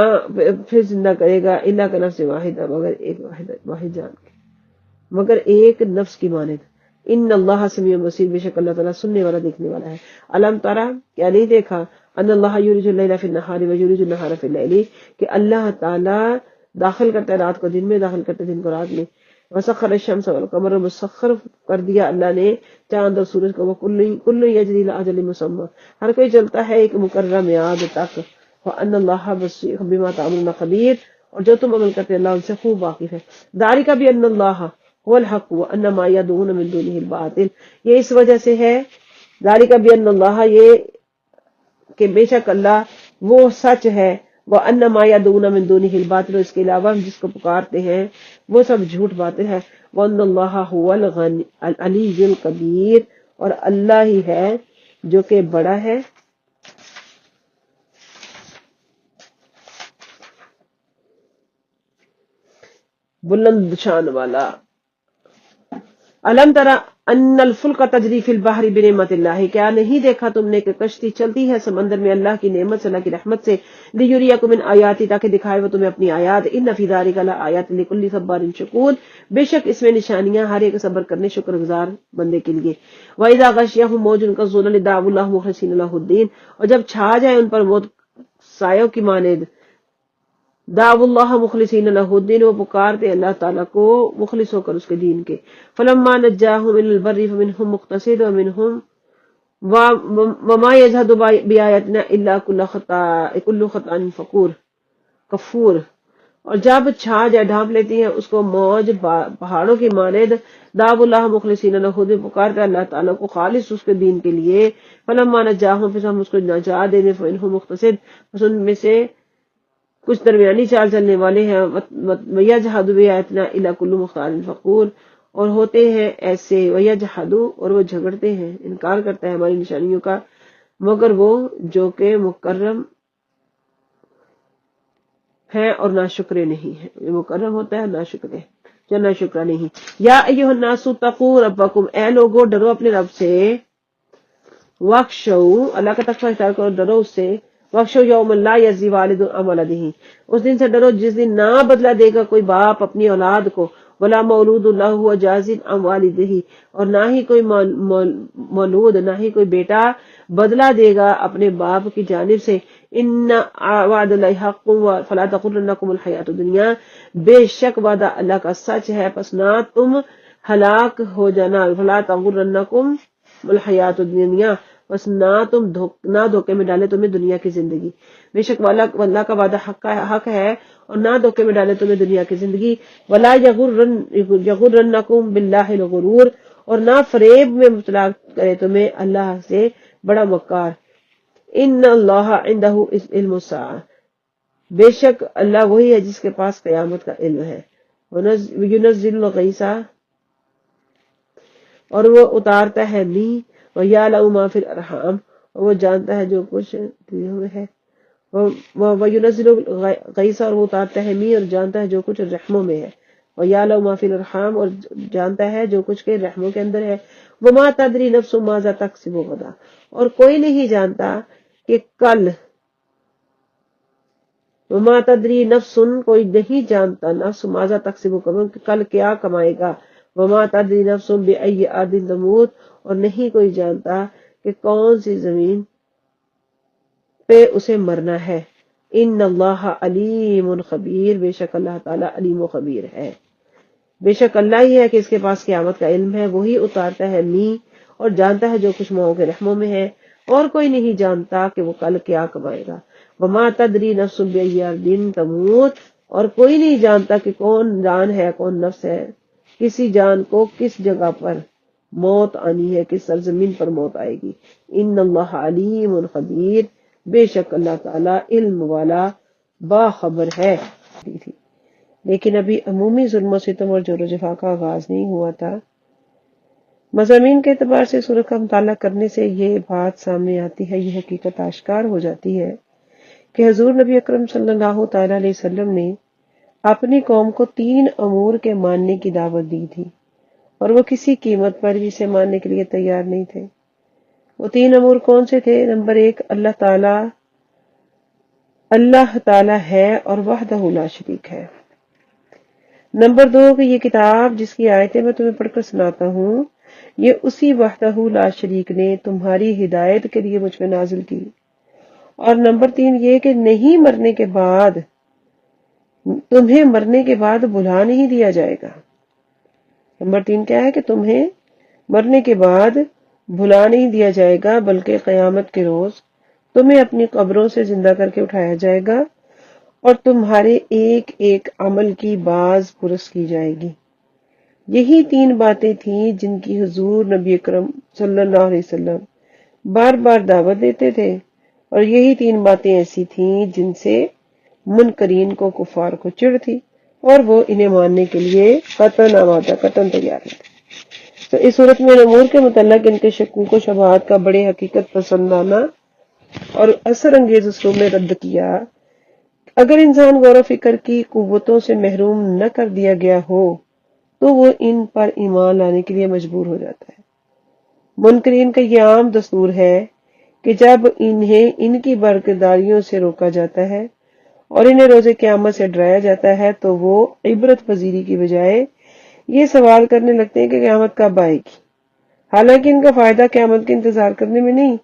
پھر زندہ کرے گا، الا کنفس واحدہ، مگر ایک واحد جان کے، مگر ایک نفس کی مانند۔ ان اللہ سمیع بصیر، بے شک اللہ تعالیٰ سننے والا دیکھنے والا ہے۔ الم ترى، کیا نہیں دیکھا، ان اللہ یولج اللیل فی النہار ویولج النہار فی اللیل، کہ اللہ تعالیٰ داخل کرتا ہے رات کو دن میں، داخل کرتا ہے دن کو رات میں۔ وسخر الشمس والقمر، مسخر کر دیا اللہ نے چاند اور سورج کو، کل یجری الی اجل مسمى، ہر کوئی چلتا ہے ایک مقررہ میعاد تک۔ وان اللہ بما تعملون خبیر، اور جو تم عمل کرتے اللہ ان سے خوب واقف ہے۔ ذالک بان اللہ هو الحق وان ما يدعون من دونه الباطل، یہ اس وجہ سے ہے، ذالک بان اللہ، یہ کہ بے شک اللہ وہ سچ ہے، وان ما يدعون من دونه الباطل، اس کے علاوہ جس کو پکارتے ہیں وہ سب جھوٹ باطل ہے۔ وان اللہ هو العلی الکبیر، اور اللہ ہی ہے جو کہ بڑا ہے بلند شان والا۔ الم ترى ان الفلک تجری فی البحر بنعمت اللہ، کیا نہیں دیکھا تم نے کہ کشتی چلتی ہے سمندر میں اللہ کی نعمت سے، اللہ کی رحمت سے۔ لیریکم من آیاتی، تاکہ دکھائے وہ تمہیں اپنی آیات۔ ان فی ذلک لآیات لکل صبار شکور، بے شک اس میں نشانیاں ہر ایک صبر کرنے شکر گزار بندے کے لیے۔ وَإِذَا غَشِيَهُم مَوْجٌ كَالظُّلَلِ دَعَوُا اللَّهَ مُخْلِصِينَ لَهُ الدِّينَ، اور جب چھا جائے ان پر موت سایوں کی مانند، دعوا اللہ مخلصین لہ الدین، وہ پکارتے اللہ تعالیٰ کو مخلص ہو کر اس کے دین کے۔ فلما نجاہم الی البر فمنہم مقتصد وما یجحد بآیاتنا الا کل خطان کفور، اور جب چھا جائے ڈھانپ لیتی ہیں اس کو موج پہاڑوں کی مانند، دعوا اللہ مخلصین لہ الدین، پکارتے اللہ تعالیٰ کو خالص اس کے دین کے لیے۔ فلما نجاہم، پھر ہم اس کو نجات دے دیں، فمنہم مقتصد، پس ان میں سے کچھ درمیانی چال چلنے والے ہیں، وَيَجْحَدُ بِآيَاتِنَا إِلَّا كُلُّ مُخْتَالٍ فَخُورٍ، اور ہوتے ہیں ایسے، وَيَجْحَدُ، اور وہ جھگڑتے ہیں، انکار کرتا ہے ہماری نشانیوں کا، مگر وہ جو کہ مکرم ہے اور ناشکرے نہیں ہے، یہ مکرم ہوتا ہے ناشکرے یا ناشکرہ نہیں۔ یا ایھا الناس اتقوا ربکم، اے لوگو ڈرو اپنے رب سے، واخشوا، اللہ کا تقوی اختیار کرو، ڈرو اس سے، وَاخْشَوْا يَوْمًا لَا يَجْزِي وَالِدٌ عَنْ وَلَدِهِ، اس دن سے ڈرو جس دن نہ بدلہ دے گا کوئی باپ اپنی اولاد کو، ولا مولود اللہ هو جاز عن والدہ، اور نہ ہی کوئی مولود، نہ ہی کوئی بیٹا بدلہ دے گا اپنے باپ کی جانب سے۔ ان وعد اللہ حق فلا تغرنکم الحیات الدنیا، بے شک وعدہ اللہ کا سچ ہے پس نہ تم ہلاک ہو جانا، فلا تغرنکم الحیات الدنیا، بس نہ دھوکے میں ڈالے تمہیں دنیا کی زندگی، بے شک اللہ کا وعدہ حق ہے اور نہ دھوکے میں ڈالے تمہیں دنیا کی زندگی۔ ولا یغرنکم باللہ الغرور، اور نہ فریب میں مبتلا کرے تمہیں اللہ سے بڑا مکار۔ ان اللہ عندہ علم الساعہ، بے شک اللہ وہی ہے جس کے پاس قیامت کا علم ہے۔ ینزل الغیث، اور وہ اتارتا ہے می، وَيَعْلَمُ مَا فِي الْأَرْحَامِ، اور وہ جانتا ہے جو کچھ دلوں میں ہے، وَيُنَزِّلُ الْغَيْثَ، اور وہ اتارتا ہے می اور جانتا ہے جو کچھ رحموں میں ہے، وَيَعْلَمُ مَا فِي الْأَرْحَامِ، اور جانتا ہے جو کچھ کے رحموں کے اندر ہے، وَمَا تَدْرِي نَفْسٌ مَاذَا تَكْسِبُ غَدًا، اور کوئی نہیں جانتا کہ کل، وَمَا تَدْرِي نَفْسٌ، کوئی نہیں جانتا، نفس ماذا تکسب کہ کل کیا کمائے گا، وَمَا تَدْرِي نَفْسٌ بِأَيِّ أَرْضٍ تَمُوتُ، اور نہیں کوئی جانتا کہ کون سی زمین پہ اسے مرنا ہے۔ ان اللہ علیم خبیر، بے شک اللہ تعالیٰ علیم و خبیر ہے، بے شک اللہ ہی ہے کہ اس کے پاس قیامت کا علم ہے، وہی اتارتا ہے می اور جانتا ہے جو کچھ ماؤں کے رحموں میں ہے، اور کوئی نہیں جانتا کہ وہ کل کیا کمائے گا۔ وما تدری نفس بأی ارض تموت، اور کوئی نہیں جانتا کہ کون جان ہے، کون نفس ہے، کسی جان کو کس جگہ پر موت آنی ہے، کس سرزمین پر موت آئے گی۔ ان اللہ علیم خبیر، بے شک اللہ تعالیٰ علم والا باخبر ہے۔ لیکن ابھی عمومی ظلم و ستم اور جور و جفا کا آغاز نہیں ہوا تھا۔ مضامین کے اعتبار سے سورت کا مطالعہ کرنے سے یہ بات سامنے آتی ہے، یہ حقیقت آشکار ہو جاتی ہے کہ حضور نبی اکرم صلی اللہ تعالی علیہ وسلم نے اپنی قوم کو 3 امور کے ماننے کی دعوت دی تھی، اور وہ کسی قیمت پر بھی اسے ماننے کے لیے تیار نہیں تھے۔ وہ 3 امور کون سے تھے؟ نمبر 1، اللہ تعالی ہے اور وحدہ لا شریک ہے۔ نمبر 2، کہ یہ کتاب جس کی آیتیں میں تمہیں پڑھ کر سناتا ہوں، یہ اسی وحدہ لا شریک نے تمہاری ہدایت کے لیے مجھ پہ نازل کی۔ اور نمبر 3 یہ کہ نہیں مرنے کے بعد، تمہیں مرنے کے بعد بھلا نہیں دیا جائے گا۔ نمبر 3 کیا ہے؟ کہ تمہیں مرنے کے بعد بھلا نہیں دیا جائے گا، بلکہ قیامت کے روز تمہیں اپنی قبروں سے زندہ کر کے اٹھایا جائے گا، اور تمہارے ایک ایک عمل کی باز پرس کی جائے گی۔ یہی 3 باتیں تھیں جن کی حضور نبی اکرم صلی اللہ علیہ وسلم بار بار دعوت دیتے تھے، اور یہی 3 باتیں ایسی تھیں جن سے منکرین کو، کفار کو چڑ تھی، اور وہ انہیں ماننے کے لیے قطعاً آمادہ، قطعاً تیار ہیں۔ تو اس صورت میں امور کے متعلق ان کے شکوک و شبہات کا بڑے حقیقت پسندانہ اور اثر انگیز اسلوب میں رد کیا۔ اگر انسان غور و فکر کی قوتوں سے محروم نہ کر دیا گیا ہو تو وہ ان پر ایمان لانے کے لیے مجبور ہو جاتا ہے۔ منکرین کا یہ عام دستور ہے کہ جب انہیں ان کی برکرداریوں سے روکا جاتا ہے اور انہیں روز قیامت سے ڈرایا جاتا ہے تو وہ عبرت پذیری کی بجائے یہ سوال کرنے لگتے ہیں کہ قیامت کب آئے گی، حالانکہ ان کا فائدہ قیامت کے انتظار کرنے میں نہیں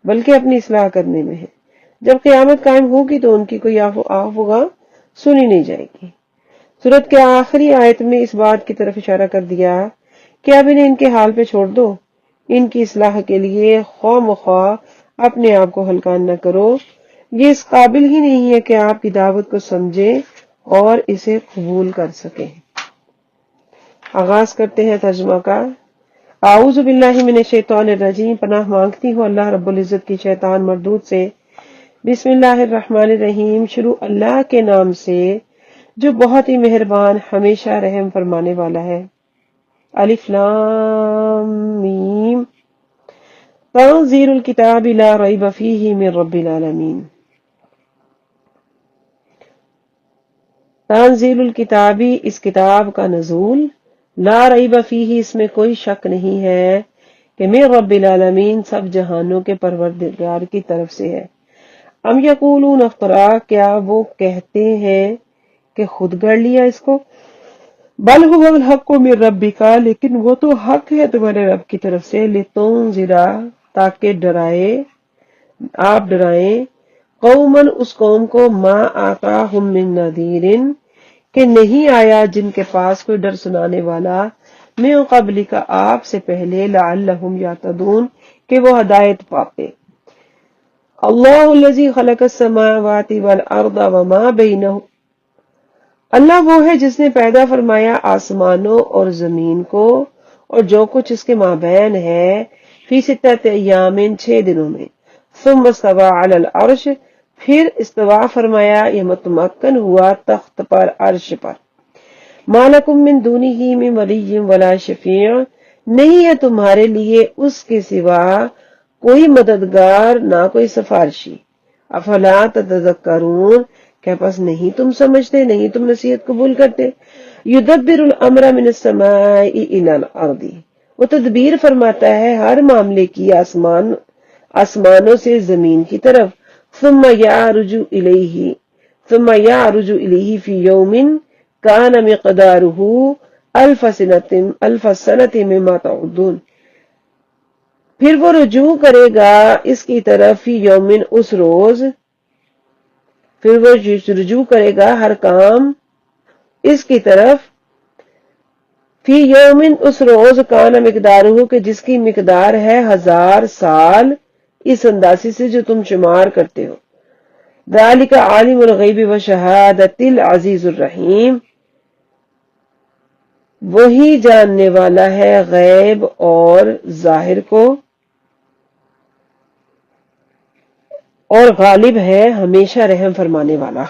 بلکہ اپنی اصلاح کرنے میں ہے۔ جب قیامت قائم ہوگی تو ان کی کوئی آفوگاں سنی نہیں جائے گی۔ سورت کے آخری آیت میں اس بات کی طرف اشارہ کر دیا کہ اب انہیں ان کے حال پہ چھوڑ دو، ان کی اصلاح کے لیے خواہ مخواہ اپنے آپ کو ہلکان نہ کرو، یہ اس قابل ہی نہیں ہے کہ آپ کی دعوت کو سمجھے اور اسے قبول کر سکیں۔ آغاز کرتے ہیں ترجمہ کا۔ اعوذ باللہ من الشیطان الرجیم، پناہ مانگتی ہوں اللہ رب العزت کی شیطان مردود سے۔ بسم اللہ الرحمن الرحیم، شروع اللہ کے نام سے جو بہت ہی مہربان، ہمیشہ رحم فرمانے والا ہے۔ الف لام میم، تنزیل الکتاب لا ریب فیہ من رب العالمین۔ تنزیل الکتابی، اس کتاب کا نزول، لا ریب فیہ، اس میں کوئی شک نہیں ہے کہ من رب العالمین، سب جہانوں کے پروردگار کی طرف سے ہے۔ ام یقولون افترا، کیا وہ کہتے ہیں کہ خود گڑھ لیا اس کو، بل هو الحق من ربک، لیکن وہ تو حق ہے تمہارے رب کی طرف سے، لتنذر، تاکہ آپ ڈرائیں، قومن، اس قوم کو، ما آتاہم من نذیر، کہ نہیں آیا جن کے پاس کوئی ڈر سنانے والا، من قبلک، آپ سے پہلے، لعلہم یہتدون، کہ وہ ہدایت پاتے۔ اللہ الذی خلق السماوات والارض وما بینہما، اللہ وہ ہے جس نے پیدا فرمایا آسمانوں اور زمین کو اور جو کچھ اس کے مابین ہے، فی ستۃ ایام، 6 دنوں میں، ثم استوى علی العرش، پھر استوا فرمایا یا متمکن ہوا تخت پر، عرش پر، ما لکم من دونہ من ولی ولا شفیع، نہیں ہے تمہارے لیے اس کے سوا کوئی مددگار نہ کوئی سفارشی، افلا تتذکرون، کیا پس نہیں تم سمجھتے، نہیں تم نصیحت قبول کرتے، یدبر الامر من السماء الى الارض، وہ تدبیر فرماتا ہے ہر معاملے کی آسمانوں سے زمین کی طرف، ثم یعرج الیہ فی یوم کان مقدارہ الف سنۃ مما تعدون، پھر وہ رجوع کرے گا اس کی طرف، فی یومن، اس روز، پھر وہ رجوع کرے گا ہر کام اس کی طرف، فی یومن، اس روز، کان مقدارہ، کہ جس کی مقدار ہے 1000 سال، اس اندازے سے جو تم شمار کرتے ہو، ذالک عالم الغیب وشہادۃ العزیز الرحیم، وہی جاننے والا ہے غیب اور ظاہر کو، اور غالب ہے، ہمیشہ رحم فرمانے والا۔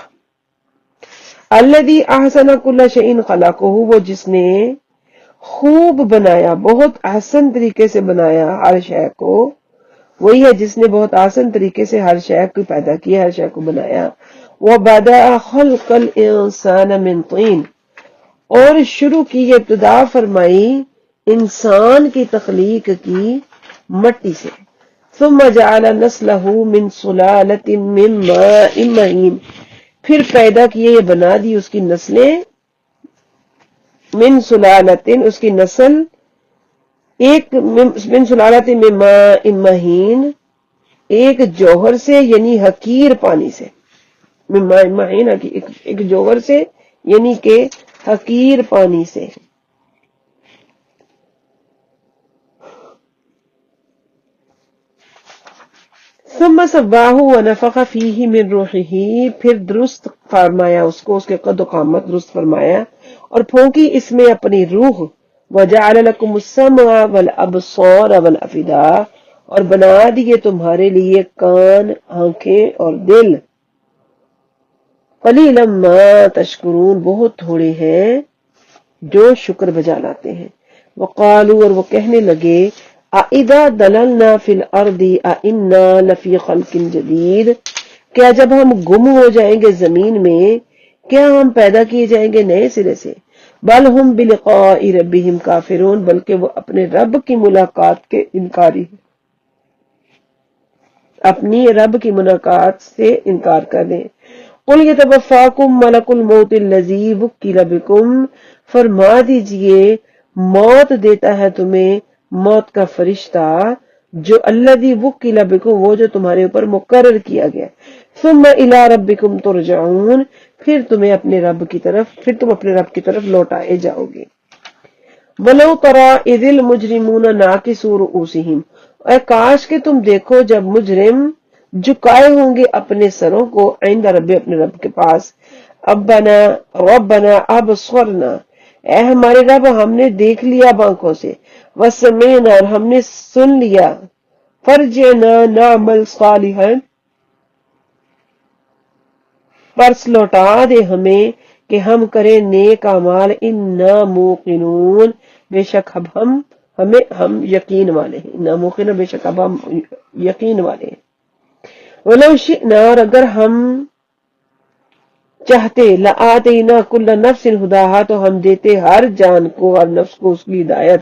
الذی احسن کل شیء خلقہ، وہ جس نے خوب بنایا، بہت احسن طریقے سے بنایا ہر شے کو، وہی ہے جس نے بہت آسان طریقے سے ہر شے کو پیدا کیا، ہر شے کو بنایا۔ وَبَدَأَ خَلْقَ الْإِنسَانَ مِنْ طِينٍ، اور شروع کی، ابتدا فرمائی انسان کی تخلیق کی مٹی سے، ثم جعل نسلہ من سلالۃ من ماء مہین، پھر پیدا کیے، یہ بنا دی اس کی نسلیں، من سلالۃ، اس کی نسل، ایک من سلالۃ من ماء مہین، ایک جوہر سے یعنی حقیر پانی سے، من ماء مہین، ایک جوہر سے یعنی کہ حقیر پانی سے، ثم صباہ ونفخ فیہ من روحہ، پھر درست فرمایا اس کو، اس کے قد و قامت درست فرمایا اور پھونکی اس میں اپنی روح، وجعل لکم السمع والابصار والافئدہ، اور بنا دیے تمہارے لیے کان، آنکھیں اور دل، قلیلا ما تشکرون، بہت تھوڑے ہیں جو شکر بجا لاتے ہیں۔ وقالوا، اور وہ کہنے لگے، اَإِذَا ضَلَلْنَا فِي الْأَرْضِ أَإِنَّا لَفِي خَلْقٍ جَدِيدٍ، کیا جب ہم گم ہو جائیں گے زمین میں، کیا ہم پیدا کیے جائیں گے نئے سرے سے، بل ہم بلقاء ربہم کافرون، بلکہ وہ اپنے رب کی ملاقات کے انکاری ہیں، اپنی رب کی ملاقات سے انکار کر دیں۔ قل یتوفاکم ملک الموت الذی وکل بکم، فرما دیجئے موت دیتا ہے تمہیں موت کا فرشتہ، جو الذی وکل بکم، وہ جو تمہارے اوپر مقرر کیا گیا، ثم الی ربکم ترجعون، پھر تم اپنے رب کی طرف لوٹائے جاؤ گے۔ وَلَوْ تَرَىٰ إِذِ الْمُجْرِمُونَ نَاكِسُو رُءُوسِهِمْ، اے کاش کہ تم دیکھو جب مجرم جھکائے ہوں گے اپنے سروں کو، عند رب، اپنے رب کے پاس، ربنا ابصرنا، اے ہمارے رب ہم نے دیکھ لیا آنکھوں سے، وسمعنا، اور ہم نے سن لیا، فرجعنا نعمل صالحا، پرس لوٹا دے ہمیں کہ ہم کریں نیک اعمال، انا موقنون، بے شک ہم یقین والے ہیں، انا موقنون، بے شک ہم یقین والے ہیں۔ ولو شئنا، اور اگر ہم چاہتے، لآتینا کل نفس ہداہا، تو ہم دیتے ہر جان کو، ہر نفس کو اس کی ہدایت،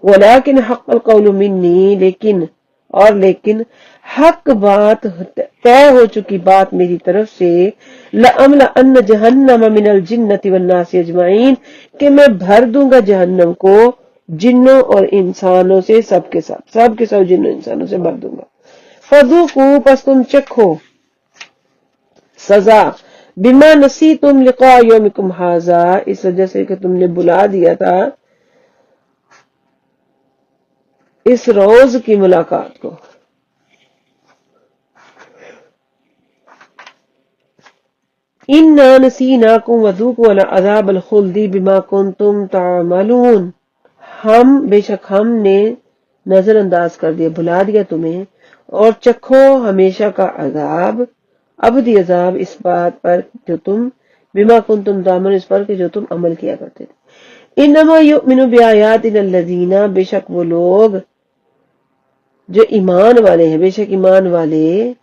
ولکن حق القول منی، لیکن اور لیکن حق بات طے ہو چکی بات میری طرف سے، لَأَمْلَأَنَّ جَهَنَّمَ مِنَ الْجِنَّةِ وَالنَّاسِ أَجْمَعِينَ، کہ میں بھر دوں گا جہنم کو جنوں اور انسانوں سے، سب کے سب جنوں انسانوں سے بھر دوں گا۔ فَذُوقُوا، پس تم چکھو سزا، بما نسیتم لقاء یومکم ھذا، اس وجہ سے کہ تم نے بلا دیا تھا اس روز کی ملاقات کو۔ انا نسیناکم وذوقوا عذاب الخلد بما کنتم تعملون، بے شک ہم نے نظر انداز کر دیا، بھلا دیا تمہیں، اور چکھو ہمیشہ کا عذاب، ابدی عذاب، اس بات پر جو تم بما کنتم تعملون، اس پر کہ جو تم عمل کیا کرتے تھے۔ انما یؤمن بآیاتنا الذین، بے شک وہ لوگ جو ایمان والے ہیں، بے شک ایمان والے،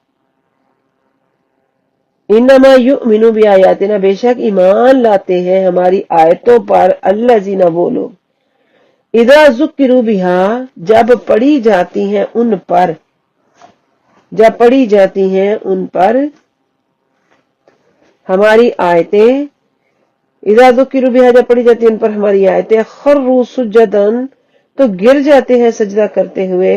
انما یؤمن بآیاتنا، بے شک ایمان لاتے ہیں ہماری آیتوں پر، الذین، وہ لوگ، اذا ذکروا بہا، جب پڑھی جاتی ہیں ان پر، جب پڑھی جاتی ہیں ان پر ہماری آیتیں، اذا ذکروا بہا، جب پڑھی جاتی ہیں ان پر ہماری آیتیں، خروا سجدا، تو گر جاتے ہیں سجدہ کرتے ہوئے،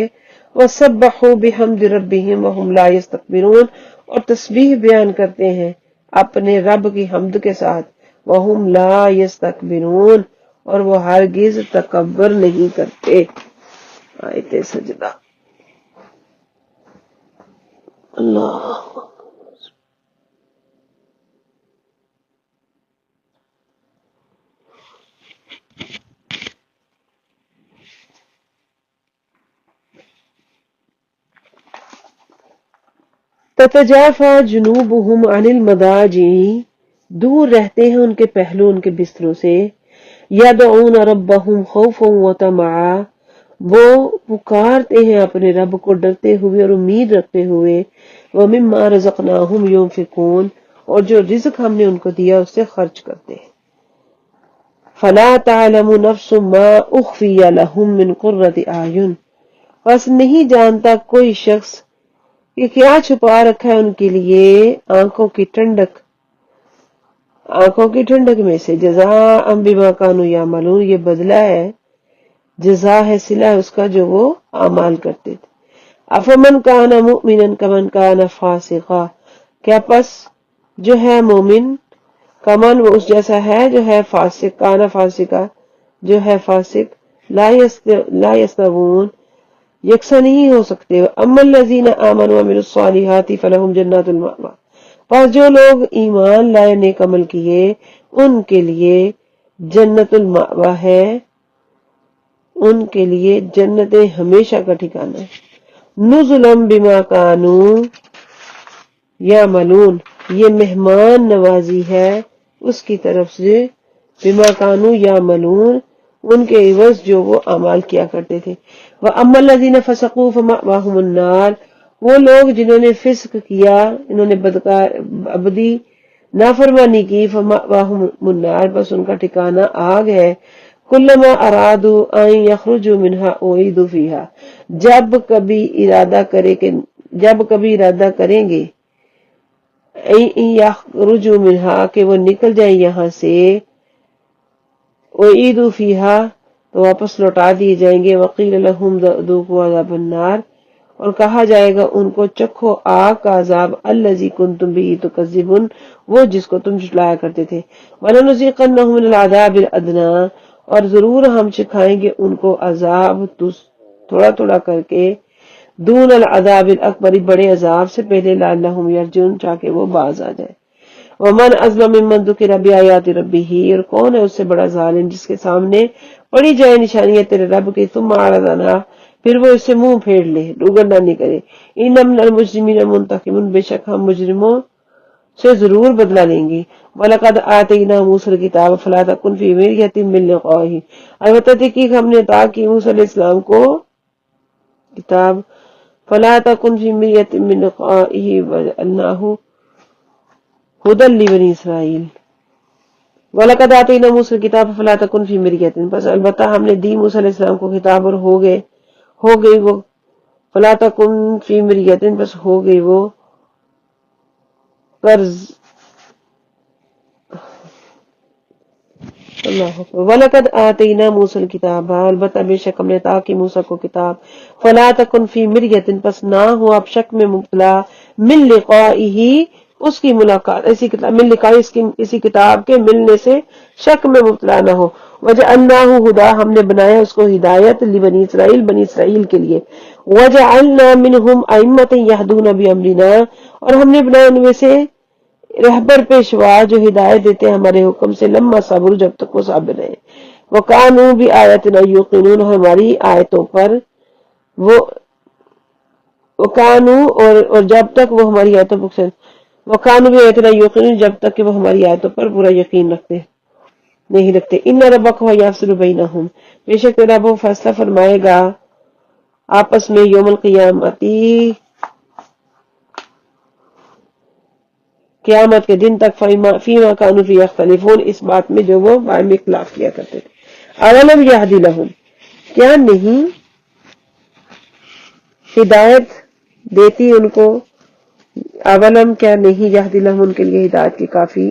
وسبحوا بحمد ربهم وهم لا يستكبرون، اور تسبیح بیان کرتے ہیں اپنے رب کی حمد کے ساتھ، وهم لا يستكبرون، اور وہ ہرگز تکبر نہیں کرتے۔ آیت سجدہ، اللہ۔ تتجافى جنوبهم عن المضاجع، دور رہتے ہیں ان کے پہلو ان کے بستروں سے، يدعون ربهم خوفا وطمعا، وہ پکارتے ہیں اپنے رب کو ڈرتے ہوئے اور امید رکھتے ہوئے، ومما رزقناهم ينفقون، اور جو رزق ہم نے ان کو دیا اس سے خرچ کرتے ہیں۔ فلا تعلم نفس ما اخفی لهم من قرۃ اعین، بس نہیں جانتا کوئی شخص کہ کیا چھپا رکھا ہے ان کے لیے آنکھوں کی ٹھنڈک، آنکھوں کی ٹھنڈک میں سے، جزاء بما كانوا يعملون، یہ بدلہ ہے، جزا ہے، صلہ ہے اس کا جو وہ اعمال کرتے تھے۔ افمن كان مؤمنا كمن كان فاسقا، کیا پس جو ہے مومن، کمن وہ اس جیسا ہے جو ہے فاسق، کانا فاسقا جو ہے فاسق، لا یستوون، یکساں نہیں ہو سکتے۔ اما الذین آمنوا وعملوا الصالحات فلہم جنات المأوى، پس جو لوگ ایمان لائے نیک عمل کیے ان کے لیے جنت المأوى ہے، ان کے لیے جنت ہمیشہ کا ٹھکانہ ہے۔ نزلا بما كانوا یعملون، یہ مہمان نوازی ہے اس کی طرف سے، بما كانوا یعملون، ان کے عوض جو وہ اعمال کیا کرتے تھے۔ وَأَمَّا الَّذِينَ فَسَقُوا فَمَأْوَاهُمُ النَّارُ، وہ لوگ جنہوں نے فسق کیا، انہوں نے ابدی نافرمانی کی، فَمَأْوَاهُمُ النَّارُ، بس ان کا ٹھکانہ آگ ہے۔ كُلَّمَا أَرَادُوا أَن يَخْرُجُوا مِنْهَا أُعِيدُوا فِيهَا، جب کبھی ارادہ کریں گے يَخْرُجُوا مِنْهَا، کہ وہ نکل جائیں یہاں سے، أُعِيدُوا فِيهَا، تو واپس لوٹا دیے جائیں گے، وقیل لهم ذوقوا عذاب النار، اور کہا جائے گا ان کو چکھو آگ کا عذاب، الذی کنتم به تکذبون، وہ جس کو تم جھٹلایا کرتے تھے۔ ولنذیقنهم من العذاب الادنی، اور ضرور ہم چکھائیں گے ان کو عذاب تھوڑا تھوڑا کر کے، دون العذاب الاکبر، بڑے عذاب سے پہلے، لعلہم یرجعون، تاکہ وہ باز آ جائے۔ ومن اظلم ممن ذکر بآیات ربہ، اور کون ہے اس سے بڑا ظالم جس کے سامنے پڑھی جائے نشانیاں تیرے رب کی، ثم اعرض عنہا، پھر وہ اس سے منہ پھیر لے، روگردانی کرے۔ ان من المجرمین منتقمون، بے شک ہم مجرموں سے ضرور بدلہ لیں گے۔ وَلَقَدْ آتَيْنَا مُوسَى الْكِتَابَ فَلَا تَكُنْ فِي مِرْيَةٍ مِّن لِقَائِهِ، البتہ تحقیق ہم نے عطا کی موسیٰ علیہ السلام کو کتاب، فَلَا تَكُنْ فِي مِرْيَةٍ مِّن لِقَائِهِ وَجَعَلْنَاهُ هُدًى لِبَنِي إِسْرَائِيلَ۔ وَلَقَدْ آتَيْنَا مُوسَى الْكِتَابَ فَلَا تَكُنْ فِي مِرْيَةٍ، بس البتہ ہم نے دی موسیٰ علیہ السلام کو کتاب اور ہو گئی وہ فلا تکن فی مریۃ، بس ہو گئی وہ قرض. اللہ اکبر. وَلَقَدْ آتَيْنَا مُوسَى الْكِتَابَ، البتہ بے شک ہم نے عطا کی موسیٰ کو کتاب. فَلَا تَكُنْ فِي مِرْيَةٍ، پس نہ ہو آپ شک میں مبتلا، مِن لِقَائِهِ، اس کی ملاقات، ایسی کتاب من لقاء، اسی کتاب کے ملنے سے شک میں مبتلا نہ ہو. وَجَعَلْنَاهُ هُدًى، ہم نے بنایا اس کو ہدایت، لبنی اسرائیل، بنی اسرائیل کے لیے. وَجَعَلْنَا مِنْهُمْ أَئِمَّةً يَهْدُونَ بِأَمْرِنَا، اور ہم نے بنایا ان میں سے رہبر پیشوا جو ہدایت دیتے ہیں ہمارے حکم سے، لما صبر، جب تک وہ صابر رہے. وَكَانُوا بِآيَاتِنَا يُوقِنُونَ، ہماری آیتوں پر وہ وَكَانُوا، اور جب تک وہ ہماری آیتوں پر وَكَانُوا بِآيَاتِنَا يُوقِنُونَ، جب تک کہ وہ ہماری آیتوں پر پورا یقین نہیں رکھتے. إِنَّ رَبَّكَ هُوَ يَفْصِلُ بَيْنَهُمْ، بے شک تیرا وہ فیصلہ فرمائے گا آپس میں، یوم القیامتی، قیامت کے دن تک، فیما کانوا فیہ یختلفون، اس بات میں جو وہ باہم اختلاف کیا کرتے تھے. اولم یہدی لہم، کیا نہیں ہدایت دیتی ان کو، اولم کیا نہیں یہدی لہم ان کے لیے ہدایت کی کافی،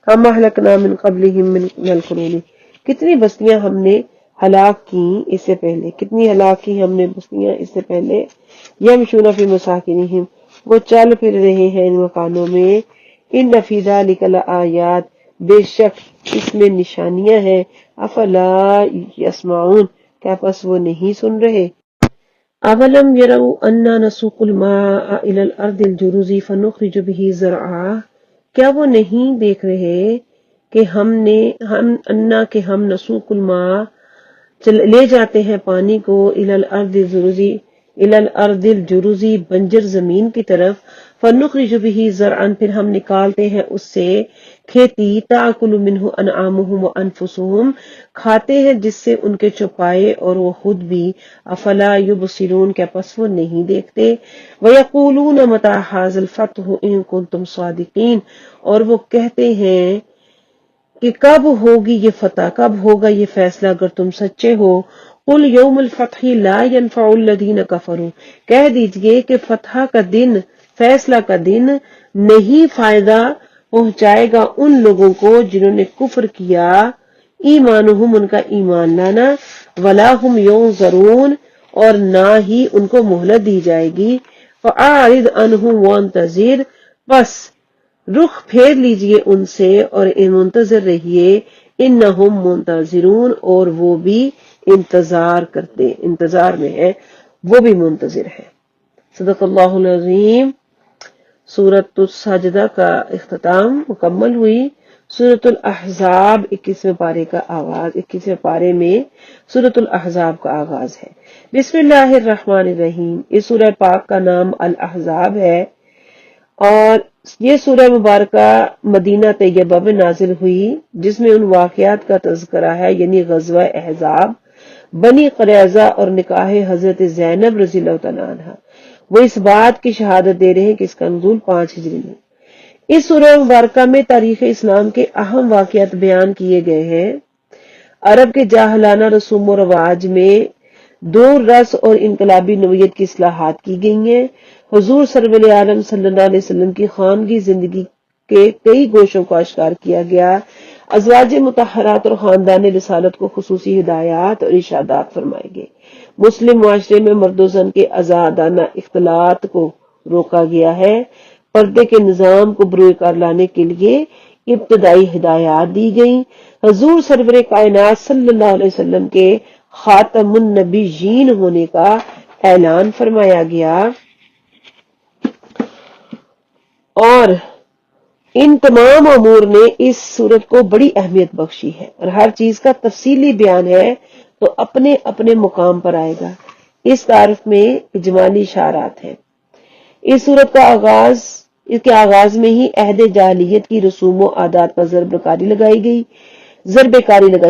کما اہلکنا من قبلہم من القرون، کتنی بستیاں ہم نے ہلاک کی اس سے پہلے، کتنی ہلاک کی ہم نے بستیاں اس سے پہلے. یمشون فی مساکنہم، وہ چل پھر رہے ہیں ان مکانوں میں. ان فی ذلک لآیات، بے شک اس میں نشانیاں ہیں. افلا یسمعون، کیا پس وہ نہیں سن رہے. اولم یروا انا نسوق الماء الى الارض الجرز فنخرج به زرعا، کیا وہ نہیں دیکھ رہے کہ ہم نسوق الماء، لے جاتے ہیں پانی کو، الى الارض الجرز، بنجر زمین کی طرف. فنخرج به زرعا، پھر ہم نکالتے ہیں اس سے کھیتی. تاکل منہ انعامہم وانفسہم، کھاتے ہیں جس سے ان کے چوپائے اور وہ خود بھی. افلا یبصرون، کیا پس وہ نہیں دیکھتے. ویقولون متی ھذا الفتح ان کنتم صادقین، اور وہ کہتے ہیں کہ کب ہوگی یہ فتح، کب ہوگا یہ فیصلہ اگر تم سچے ہو. قل یوم الفتح لا ينفع الذین کفروا، کہہ دیجئے کہ فتح کا دن، فیصلہ کا دن نہیں فائدہ پہنچائے گا ان لوگوں کو جنہوں نے کفر کیا، ایمانہم، ان کا ایمان لانا، ولا ہم ینظرون، اور نہ ہی ان کو مہلت دی جائے گی. فاعرض عنہم وانتظر، بس رخ پھیر لیجئے ان سے اور منتظر رہیے. انہم منتظرون، اور وہ بھی انتظار میں ہے، وہ بھی منتظر ہے. صدق اللہ العظیم. سورۃ السجدہ کا اختتام مکمل ہوئی. سورۃ الاحزاب 21ویں پارے کا آغاز، 21ویں پارے میں سورۃ الاحزاب کا آغاز ہے. بسم اللہ الرحمن الرحیم. اس سورہ پاک کا نام الاحزاب ہے، اور یہ سورہ مبارکہ مدینہ طیبہ میں نازل ہوئی، جس میں ان واقعات کا تذکرہ ہے، یعنی غزوہ احزاب، بنی قریظہ اور نکاح حضرت زینب رضی اللہ تعالیٰ عنہ. وہ اس بات کی شہادت دے رہے ہیں کہ اس کا نزول 5 ہجری میں. اس سورہ مبارکہ میں تاریخ اسلام کے اہم واقعات بیان کیے گئے ہیں. عرب کے جاہلانہ رسوم و رواج میں دور رس اور انقلابی نوعیت کی اصلاحات کی گئی ہیں. حضور سرور عالم صلی اللہ علیہ وسلم کی خانگی زندگی کے کئی گوشوں کو اشکار کیا گیا. ازواج مطہرات اور خاندان رسالت کو خصوصی ہدایات اور ارشادات فرمائے گئے. مسلم معاشرے میں مرد و زن کے آزادانہ اختلاط کو روکا گیا ہے. پردے کے نظام کو بروئے کار لانے کے لیے ابتدائی ہدایات دی گئیں. حضور سرور کائنات صلی اللہ علیہ وسلم کے خاتم النبیین ہونے کا اعلان فرمایا گیا، اور ان تمام امور نے اس صورت کو بڑی اہمیت بخشی ہے، اور ہر چیز کا تفصیلی بیان ہے تو اپنے اپنے مقام پر آئے گا. اس تعارف میں اجمالی اشارات ہیں. اس صورت کا آغاز، اس کے آغاز میں ہی عہد جاہلیت کی رسوم و عادات پر ضرب کاری لگائی،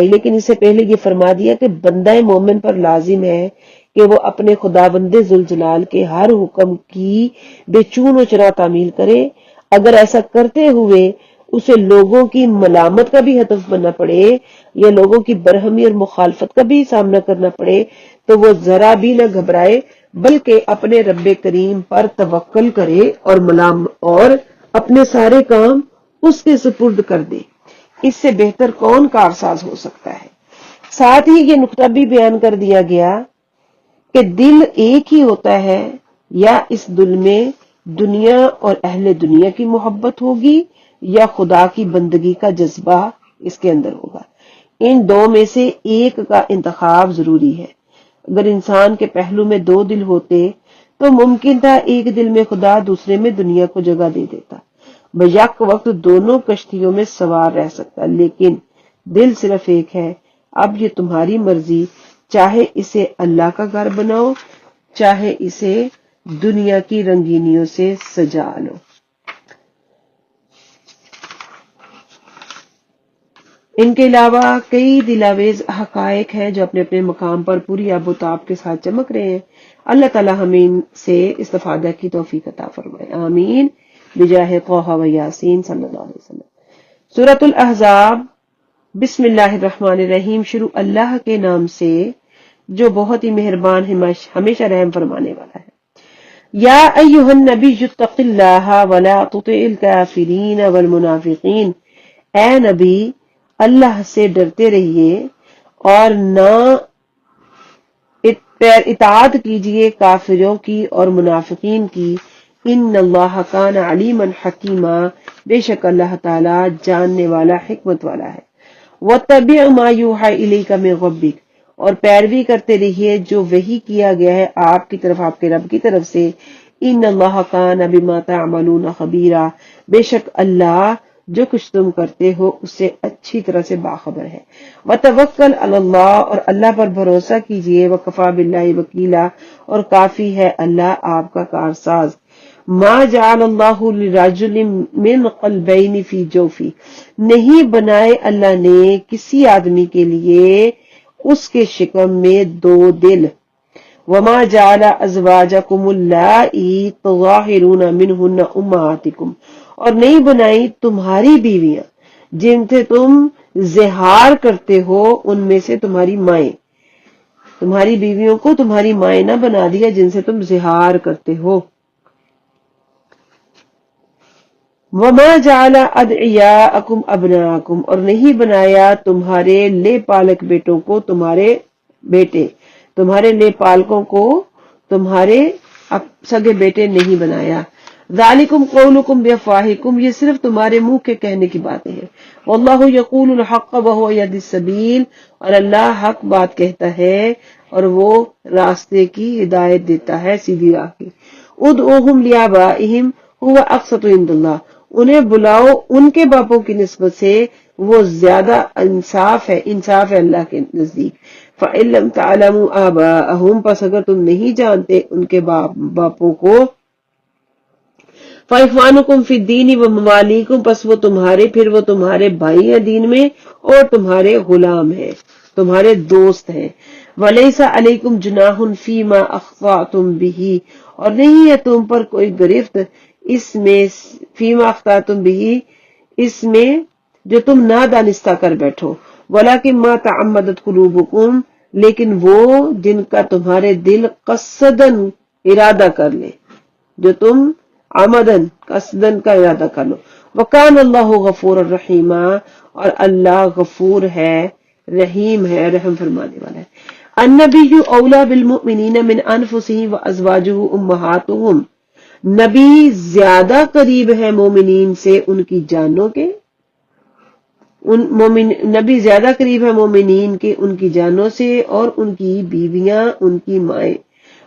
لیکن اس سے پہلے یہ فرما دیا کہ بندہ مومن پر لازم ہے کہ وہ اپنے خداوند ذوالجلال کے ہر حکم کی بے چون و چرا تعمیل کرے. اگر ایسا کرتے ہوئے اسے لوگوں کی ملامت کا بھی ہدف بننا پڑے یا لوگوں کی برہمی اور مخالفت کا بھی سامنا کرنا پڑے تو وہ ذرا بھی نہ گھبرائے بلکہ اپنے رب کریم پر توکل کرے اور اپنے سارے کام اس کے سپرد کر دے۔ اس سے بہتر کون کارساز ہو سکتا ہے؟ ساتھ ہی یہ نقطہ بھی بیان کر دیا گیا کہ دل ایک ہی ہوتا ہے یا اس دل میں دنیا اور اہل دنیا کی محبت ہوگی یا خدا کی بندگی کا جذبہ اس کے اندر ہوگا۔ ان دو میں سے ایک کا انتخاب ضروری ہے۔ اگر انسان کے پہلو میں دو دل ہوتے تو ممکن تھا ایک دل میں خدا دوسرے میں دنیا کو جگہ دے دیتا، بیک وقت دونوں کشتیوں میں سوار رہ سکتا، لیکن دل صرف ایک ہے۔ اب یہ تمہاری مرضی، چاہے اسے اللہ کا گھر بناؤ چاہے اسے دنیا کی رنگینیوں سے سجا لو۔ ان کے علاوہ کئی دلاویز حقائق ہیں جو اپنے اپنے مقام پر پوری آب و تاب کے ساتھ چمک رہے ہیں۔ اللہ تعالی ہمیں ان سے استفادہ کی توفیق عطا فرمائے، آمین بجاہ طہ و یاسین صلی اللہ علیہ وسلم۔ سورۃ الاحزاب، بسم اللہ الرحمن الرحیم، شروع اللہ کے نام سے جو بہت ہی مہربان ہمیشہ رحم فرمانے والا ہے۔ یا ایھا النبی اتق اللہ ولا تطع الکافرین والمنافقین، اے نبی اللہ سے ڈرتے رہیے اور نہ اطاعت کیجیے کافروں کی اور منافقین کی۔ ان اللہ کان علیما حکیما، بے شک اللہ تعالی جاننے والا حکمت والا ہے۔ واتبع ما یوحی الیک من ربک، اور پیروی کرتے رہیے جو وحی کیا گیا ہے آپ کی طرف آپ کے رب کی طرف سے۔ ان اللہ کان بما تعملون خبیرا، بے شک اللہ جو کچھ تم کرتے ہو اس سے اچھی طرح سے باخبر ہے۔ وتوکل علی اللہ، اور اللہ پر بھروسہ کیجئے۔ وکفی باللہ وکیلا، اور کافی ہے اللہ آپ کا کارساز۔ ما جعل اللہ لرجل من قلبین فی جوفی، نہیں بنائے اللہ نے کسی آدمی کے لیے اس کے شکم میں دو دل۔ وما جعل ازواجکم اللائی تظاہرون منہن امہاتکم، اور نہیں بنائی تمہاری بیویاں جن سے تم زہار کرتے ہو ان میں سے تمہاری مائیں، تمہاری بیویوں کو تمہاری مائیں نہ بنا دیا جن سے تم زہار کرتے ہو۔ وما جعل ادعیاءکم ابناءکم، اور نہیں بنایا تمہارے لے پالک بیٹوں کو تمہارے بیٹے، تمہارے لے پالکوں کو تمہارے سگے بیٹے نہیں بنایا۔ ذالکم قولکم بافواہکم، یہ صرف تمہارے منہ کے کہنے کی باتیں ہیں۔ واللہ یقول الحق وہو یہدی السبیل، اور اللہ حق بات کہتا ہے اور وہ راستے کی ہدایت دیتا ہے، سیدھی راہ کی۔ ادعوہم لآبائہم هو اقسط عند اللہ، انہیں بلاؤ ان کے باپوں کی نسبت سے وہ زیادہ انصاف ہے اللہ کے نزدیک۔ فإن لم تعلموا آباءہم، پس اگر تم نہیں جانتے ان کے باپوں کو، فإخوانکم فی الدین وموالیکم، پس وہ تمہارے بھائی ہیں دین میں اور تمہارے غلام ہیں، تمہارے دوست ہیں۔ ولیس علیکم جناح فیما اخطأتم بہ، اور نہیں ہے تم پر کوئی گرفت اس میں، فیما اخطأتم بہ، اس میں جو تم نادانستہ کر بیٹھو۔ ولکن ما تعمدت قلوبکم، لیکن وہ جن کا تمہارے دل قصدن ارادہ کر لے، جو تم عمدن قصدن کا ارادہ کر لو۔ وکان اللہ غفور الرحیم، اور اللہ غفور ہے، رحیم ہے، رحم فرمانے والا ہے۔ النبی اولا بالمؤمنین من انفسہم وازواجہ امہاتہم، نبی زیادہ قریب ہے مومنین سے ان کی جانوں کے، نبی زیادہ قریب ہے مومنین کے ان کی جانوں سے، اور ان کی بیویاں ان کی مائیں۔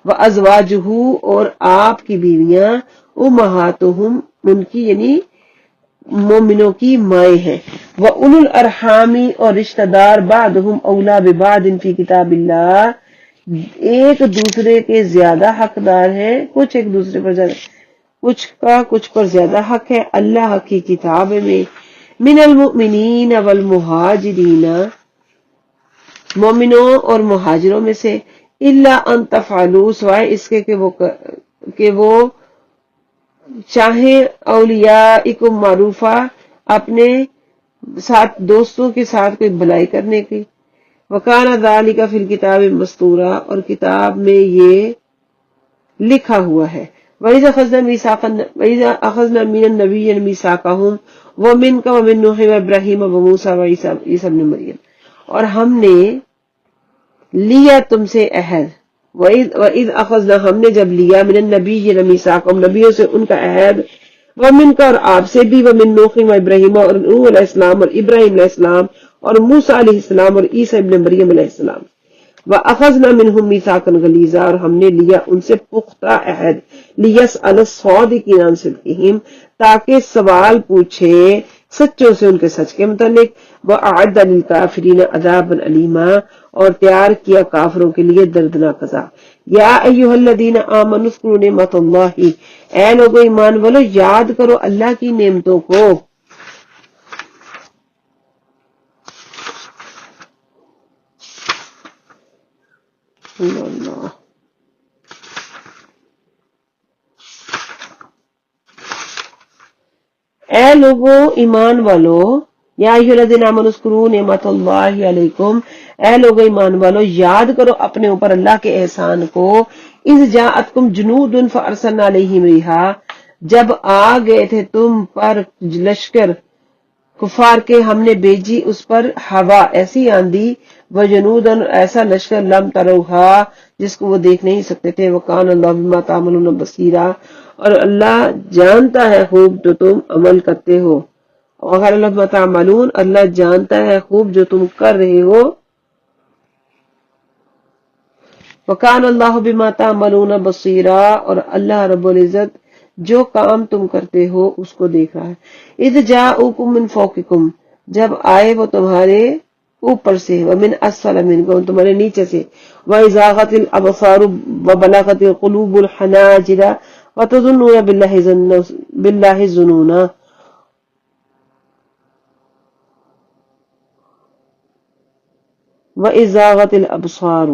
وازواجہ، اور آپ کی بیویاں، امہاتہم ان کی یعنی مومنوں کی مائیں ہیں۔ وَأُولُو الْأَرْحَامِ، اور رشتہ دار، بعضهم اولا ببعض فی کتاب اللہ، ایک دوسرے کے زیادہ حقدار ہیں، کچھ ایک دوسرے پر زیادہ، کچھ پر زیادہ حق ہے اللہ کی کتاب میں۔ من المؤمنین والمہاجرین، مومنوں اور مہاجروں میں سے، الا ان تفعلوا، سوائے اس کے کہ وہ چاہیں اولیاءکم معروفہ، اپنے ساتھ دوستوں کے ساتھ کوئی بھلائی کرنے کی، وکان ذالک فی الکتاب مستورا، اور کتاب میں یہ لکھا ہوا ہے. وَإِذَا أَخَذْنَا مِنَ النَّبِيِّينَ مِيثَاقَهُمْ وَمِنْكَ وَمِن نُوحٍ وَإِبْرَاهِيمَ وَمُوسَىٰ وَعِيسَىٰ ابْنِ مریم، اور ہم نے لیا تم سے عہد. وَإِذْ أَخَذْنَا، ہم نے جب لیا من النَّبِيِّينَ مِيثَاقَهُمْ نبیوں سے ان کا عہد، وَمِنْكَ اور آپ سے بھی، وَمِن نُوحٍ وَإِبْرَاهِيمَ اور نوح علیہ السلام اور ابراہیم علیہ السلام اور موسیٰ علیہ السلام اور عیسیٰ ابن مریم علیہ السلام. وَأَخَذْنَا مِنْهُمْ مِيثَاقًا غَلِيظًا، اور ہم نے لیا ان سے پختہ عہد. لِيَسْأَلَ الصَّادِقِينَ عَنْ صِدْقِهِمْ، تاکہ سوال پوچھے سچوں سے ان کے سچ کے متعلق. وَأَعَدَّ لِلْكَافِرِينَ عَذَابًا أَلِيمًا، اور تیار کیا کافروں کے لیے دردناک عذاب. یا ایھا الذین آمنوا اذکروا نعمت اللہ، اے لوگو ایمان والو یاد کرو اللہ کی نعمتوں کو. اللہ اے لوگو ایمان والو، یا ایھا الذین آمنوا اذکروا نعمت اللہ علیکم، اے لوگو ایمان والو یاد کرو اپنے اوپر اللہ کے احسان کو. اذ جاءتکم جنود فارسلنا علیہم ریحا، جب آ گئے تھے تم پر لشکر کفار کے، ہم نے بھیجی اس پر ہوا ایسی آندھی. وجنودن، ایسا لشکر لم تروہا، جس کو وہ دیکھ نہیں سکتے تھے. وکان اللہ بما تعملون بصیرا، اور اللہ جانتا ہے خوب جو تم عمل کرتے ہو. وغیر اللہ بما تعملون، اللہ جانتا ہے خوب جو تم کر رہے ہو. وکان اللہ بما تعملون بصیرا، اور اللہ رب العزت جو کام تم کرتے ہو اس کو دیکھ رہا ہے. اذ جاءوکم من فوقکم، جب آئے وہ تمہارے اوپر سے. ومن اسفل منکم، تمہارے نیچے سے. وَإِذَاغَتِ الْأَبْصَارُ وَبَلَغَتِ الْقُلُوبُ الْحَنَاجِرَ وَتَظُنُّونَ بِاللَّهِ الظُّنُونَ. وَإِذَاغَتِ الْأَبْصَارُ،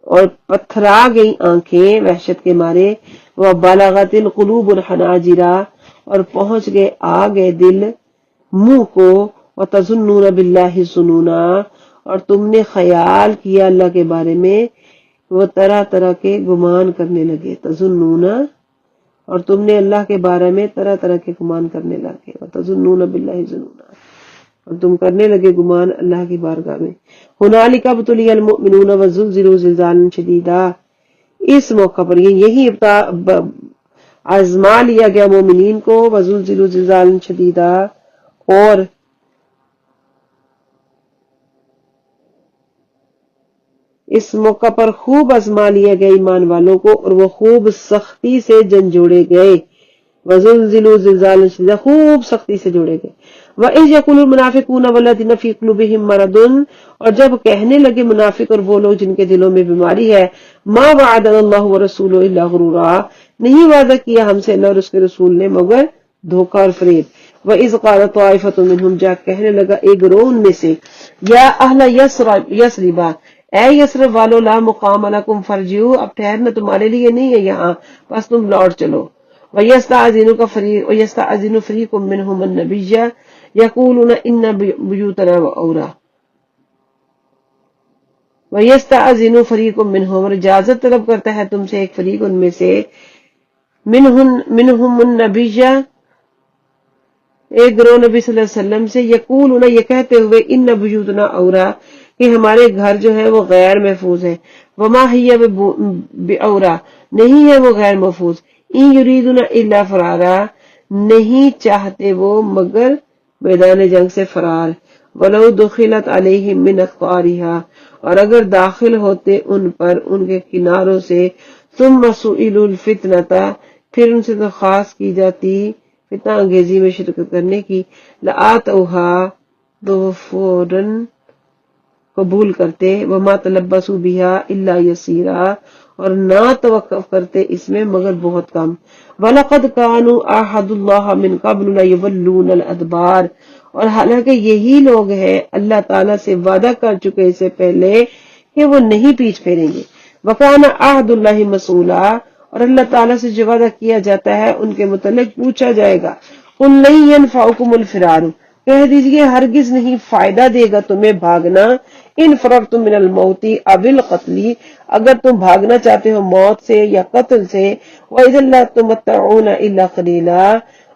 اور پتھرا گئی آنکھیں وحشت کے مارے. وَبَلَغَتِ الْقُلُوبُ الْحَنَاجِرَ، اور پہنچ گئے آ گئے دل منہ کو. وَتَظُنُّونَ بِاللَّهِ الظُّنُونَ، اور تم نے خیال کیا اللہ کے بارے میں وہ طرح طرح کے گمان کرنے لگے. تظنون، اور تم نے اللہ کے بارے میں طرح طرح کے گمان کرنے لگے. وَتَظُنُّونَ بِاللَّهِ الظُّنُونَ، اور تم کرنے لگے گمان اللہ کی بارگاہ میں. هُنَالِكَ ابْتُلِيَ الْمُؤْمِنُونَ وَزُلْزِلُوا زِلْزَالًا شَدِيدًا، اس موقع پر یہی آزما لیا گیا مومنین کو. وَزُلْزِلُوا زِلْزَالًا شَدِيدًا، اور اس موقع پر خوب آزما لیا گیا ایمان والوں کو، اور وہ خوب سختی سے جھنجھوڑے گئے. وَزُلْزِلُوا زِلْزَالًا شَدِيدًا، خوب سختی سے جوڑے گئے. وَإِذْ يَقُولُ الْمُنَافِقُونَ وَالَّذِينَ فِي قُلُوبِهِم مَّرَضٌ، اور جب کہنے لگے منافق اور وہ لوگ جن کے دلوں میں بیماری ہے. مَا وَعَدَنَا اللَّهُ وَرَسُولُهُ إِلَّا غُرُورًا، نہیں وعدہ کیا ہم سے اللہ اور اس کے رسول نے مگر دھوکہ اور فریب. وَإِذْ قَالَ طَائِفَةٌ مِّنْهُمْ، جا کہنے لگا ایک گروہ ان میں سے. یا اہل یثرب، اے یثرب والو، لا مقام لکم فارجعوا، اب ٹھہرنا تمہارے لیے نہیں ہے یہاں، بس تم لوٹ چلو. وَيَسْتَأْذِنُ فَرِيقٌ مِّنْهُمُ النَّبِيَّ يَقُولُونَ إِنَّ بُيُوتَنَا عَوْرَةٌ. وَيَسْتَأْذِنُ فَرِيقٌ مِّنْهُمْ، اور اجازت طلب کرتا ہے تم سے ایک فریق ان میں سے. منہم النبی، ایک گروہ نبی صلی اللہ علیہ وسلم سے. یقولون، یہ کہتے ہوئے، ان بیوتنا عورا، کہ ہمارے گھر جو ہے وہ غیر محفوظ ہے. وما ہی بعورا، نہیں ہے وہ غیر محفوظ. ان یریدون الا فرارا، نہیں چاہتے وہ مگر میدان جنگ سے فرار. ولو دخلت علیہم من اقطارها، اور اگر داخل ہوتے ان پر ان کے کناروں سے. ثم سئلوا الفتنۃ، پھر ان سے درخواست کی جاتی فتنہ انگیزی میں شرکت کرنے کی. لآتوها، تو فوراً قبول کرتے. وما تلبسوا بها الا یسیرا، اور نہ توقف کرتے اس میں مگر بہت کم. وَلَقَدْ كَانُوا عَاهَدُوا اللَّهَ مِنْ قَبْلُ لَيُوَلُّونَ الْأَدْبَارَ، اور حالانکہ یہی لوگ ہیں اللہ تعالیٰ سے وعدہ کر چکے اس سے پہلے کہ وہ نہیں پیچھ پھیریں گے. وَكَانَ عَهْدُ اللَّهِ مَسْئُولًا، اور اللہ تعالیٰ سے جو وعدہ کیا جاتا ہے ان کے متعلق پوچھا جائے گا. قُلْ لَن يَنفَعَكُمُ الْفِرَارُ، کہہ دیجئے ہرگز نہیں فائدہ دے گا تمہیں بھاگنا. ان فررتم من الموت او القتل، اگر تم بھاگنا چاہتے ہو موت سے یا قتل سے، وَإِذًا لَا تُمَتَّعُونَ إِلَّا قَلِيلًا،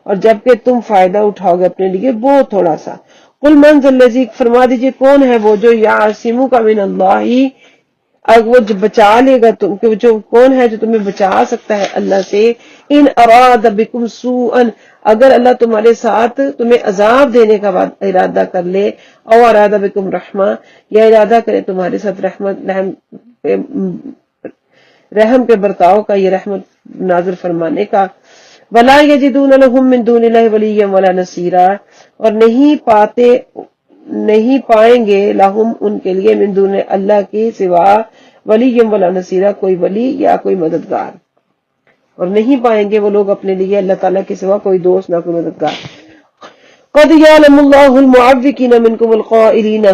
اور جبکہ تم فائدہ اٹھاؤ گے اپنے لیے بہت تھوڑا سا۔ قُلْ مَنْ ذَا الَّذِي، فرما دیجئے کون ہے وہ جو یعصمک من اللہ، اگر وہ جو بچا لے گا تم، جو کون ہے جو تمہیں بچا سکتا ہے اللہ سے، ان اراد بکم سوءا، اگر اللہ تمہارے ساتھ تمہیں عذاب دینے کا ارادہ کر لے، او اراد بکم رحمہ، یا ارادہ کرے تمہارے ساتھ رحم کے برتاؤ کا، یہ رحمت نازل فرمانے کا، ولا یجدون لهم من دون اللہ ولیا ولا نصیرا، اور نہیں پائیں گے لہم ان کے لیے من دون اللہ کے سوا ولی ولا نصیرہ، کوئی ولی یا کوئی مددگار، اور نہیں پائیں گے وہ لوگ اپنے لیے اللہ تعالیٰ کے سوا کوئی دوست نہ کوئی مددگار۔ قد یعلم اللہ المعوقین منکم القائلین،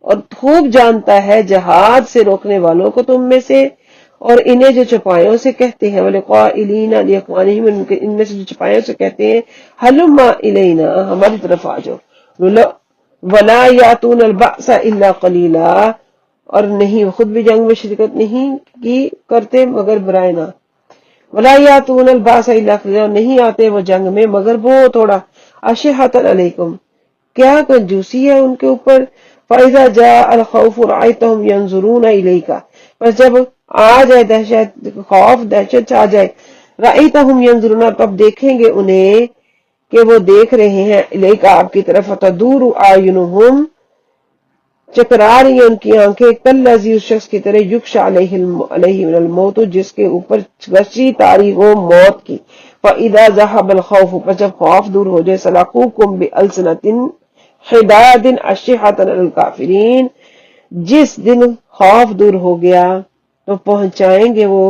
اور خوب جانتا ہے جہاد سے روکنے والوں کو تم میں سے، اور انہیں جو چپایوں سے کہتے ہیں، والقائلین لاخوانہم، ان میں سے جو چپایوں سے کہتے ہیں، ہلم الینا، ہماری طرف آ جاؤ، ولا یاتون البأس الا قلیلا، اور نہیں خود بھی جنگ میں شرکت نہیں کی کرتے مگر برائے نہ، ولا یاتون البأس الا قلیلا، نہیں آتے وہ جنگ میں مگر بہت تھوڑا، اشحۃ علیکم، کیا کنجوسی ہے ان کے اوپر، فاذا جاء الخوف رأیتهم ينظرون الیک، بس جب آ جائے دہشت، خوف دہشت آ جائے، رأیتهم ينظرون، تب دیکھیں گے انہیں کہ وہ دیکھ رہے ہیں، الیک آپ کی طرف، تدور اعینہم، چکرا رہی ہیں ان کی آنکھیں، کالذی، اس شخص کی طرح، یغشی علیہ من الموت، جس کے اوپر غشی طاری ہو موت کی، فاذا ذهب الخوف، پر جب خوف دور ہو جائے، سلقوکم بألسنۃ حداد اشحۃ علی الکافرین، جس دن خوف دور ہو گیا تو پہنچائیں گے وہ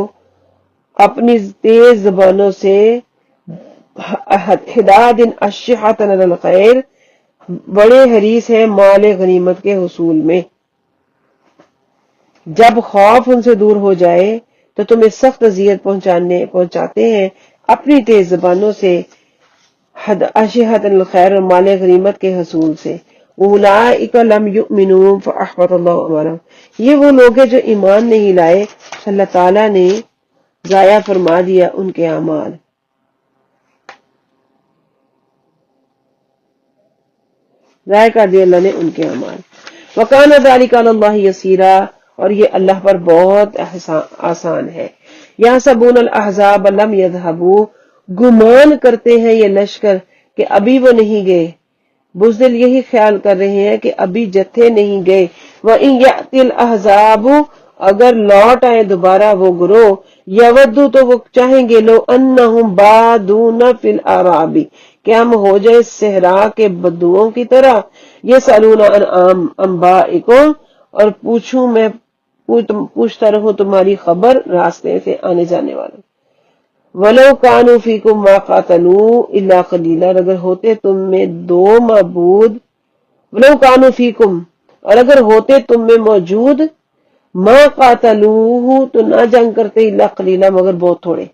اپنی تیز زبانوں سے، حداد اشحۃ علی الخیر، بڑے حریص ہیں مال غنیمت کے حصول میں۔ جب خوف ان سے دور ہو جائے تو تمہیں سخت اذیت پہنچاتے ہیں اپنی تیز زبانوں سے، اشحۃ علی الخیر، اور مال غنیمت کے حصول سے۔ اولئک لم یؤمنوا فاحبط اللہ اعمالهم، یہ وہ لوگ ہیں جو ایمان نہیں لائے، اللہ تعالیٰ نے ضائع فرما دیا ان کے اعمال، ضائع کر دیا اللہ نے ان کے اعمال۔ وکان ذلک علی اللہ یسیرا، اور یہ اللہ پر بہت آسان ہے۔ یحسبون الاحزاب لم یذهبوا، گمان کرتے ہیں یہ لشکر کہ ابھی وہ نہیں گئے، بزدل یہی خیال کر رہے ہیں کہ ابھی جتھے نہیں گئے، وَإِن يَأْتِ الْأَحْزَابُ، اگر لوٹ آئے دوبارہ وہ گروہ، یودو، تو وہ چاہیں گے، لو انہم بادون فی الاعراب، کہ ہم ہو جائے صحرا کے بدوؤں کی طرح، یسألون عن انبائکم، اور پوچھتا رہوں تمہاری خبر راستے سے آنے جانے والوں، وَلَوْ كَانُوا فِيكُمْ مَا قَاتَلُوا إِلَّا قَلِيلًا، اگر ہوتے تم میں دو معبود، وَلَوْ كَانُوا فِيكُمْ، اور اگر ہوتے تم میں موجود، مَا قَاتَلُوهُ، تو نہ جنگ کرتے، إِلَّا قَلِيلًا، مگر بہت تھوڑے۔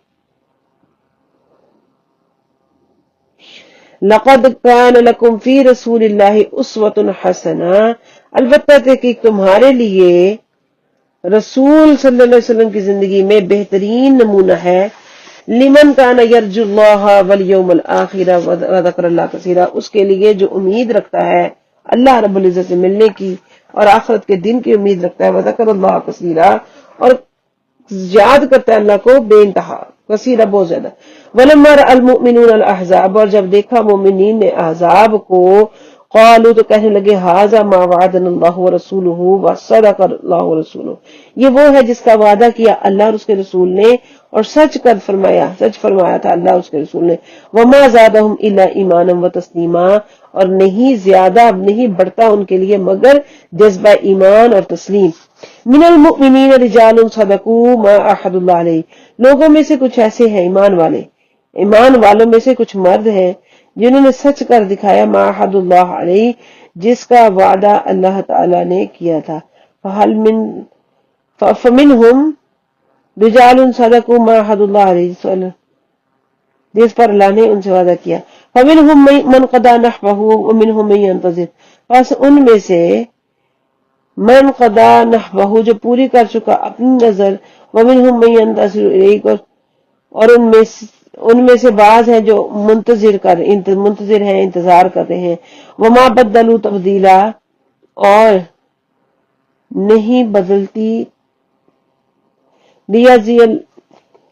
لَقَدْ كَانَ لَكُمْ فِي رَسُولِ اللَّهِ أُسْوَةٌ حَسَنَةٌ، البتہ تحقیق تمہارے لیے رسول صلی اللہ علیہ وسلم کی زندگی میں بہترین نمونہ ہے، لمن کان یرجو اللہ والیوم الآخر وذکر اللہ کثیرا، اس کے لیے جو امید رکھتا ہے اللہ رب العزت سے ملنے کی اور آخرت کے دن کی امید رکھتا ہے، وذکر اللہ کثیرا، اور یاد کرتا ہے اللہ کو بے انتہا، کثیرا بہت زیادہ۔ ولما رأى المؤمنون الاحزاب، اور جب دیکھا مومنین نے احزاب کو، قالوا، تو کہنے لگے، ھذا ما وعدنا اللہ ورسولہ وصدق اللہ ورسولہ، یہ وہ ہے جس کا وعدہ کیا اللہ اور اس کے رسول نے، اور سچ فرمایا تھا اللہ اور اس کے رسول نے۔ وما زادهم الا ایمانا وتسلیما، اور نہیں بڑھتا ان کے لیے مگر جذبہ ایمان اور تسلیم۔ من المؤمنین رجال صدقوا ما عاهدوا اللہ علیہ، لوگوں میں سے کچھ ایسے ہیں ایمان والوں میں سے کچھ مرد ہیں جنہوں نے سچ کر دکھایا ما عاهد اللہ علیہ، جس کا وعدہ اللہ تعالی نے کیا تھا۔ فمنہم رجال صدقوا ما عاهد اللہ علیہ، جس پر اللہ نے ان سے وعدہ کیا۔ فمنہم من قضى نحبہ ومنہم من ينتظر، بس ان میں سے من قضا نحبہ جو پوری کر چکا اپنی نظر، ومنہم من ینتظر الیک اور ان میں سے بعض ہیں جو منتظر ہیں، انتظار کر رہے ہیں، وما بدلوا تبدیلا اور نہیں بدلتی،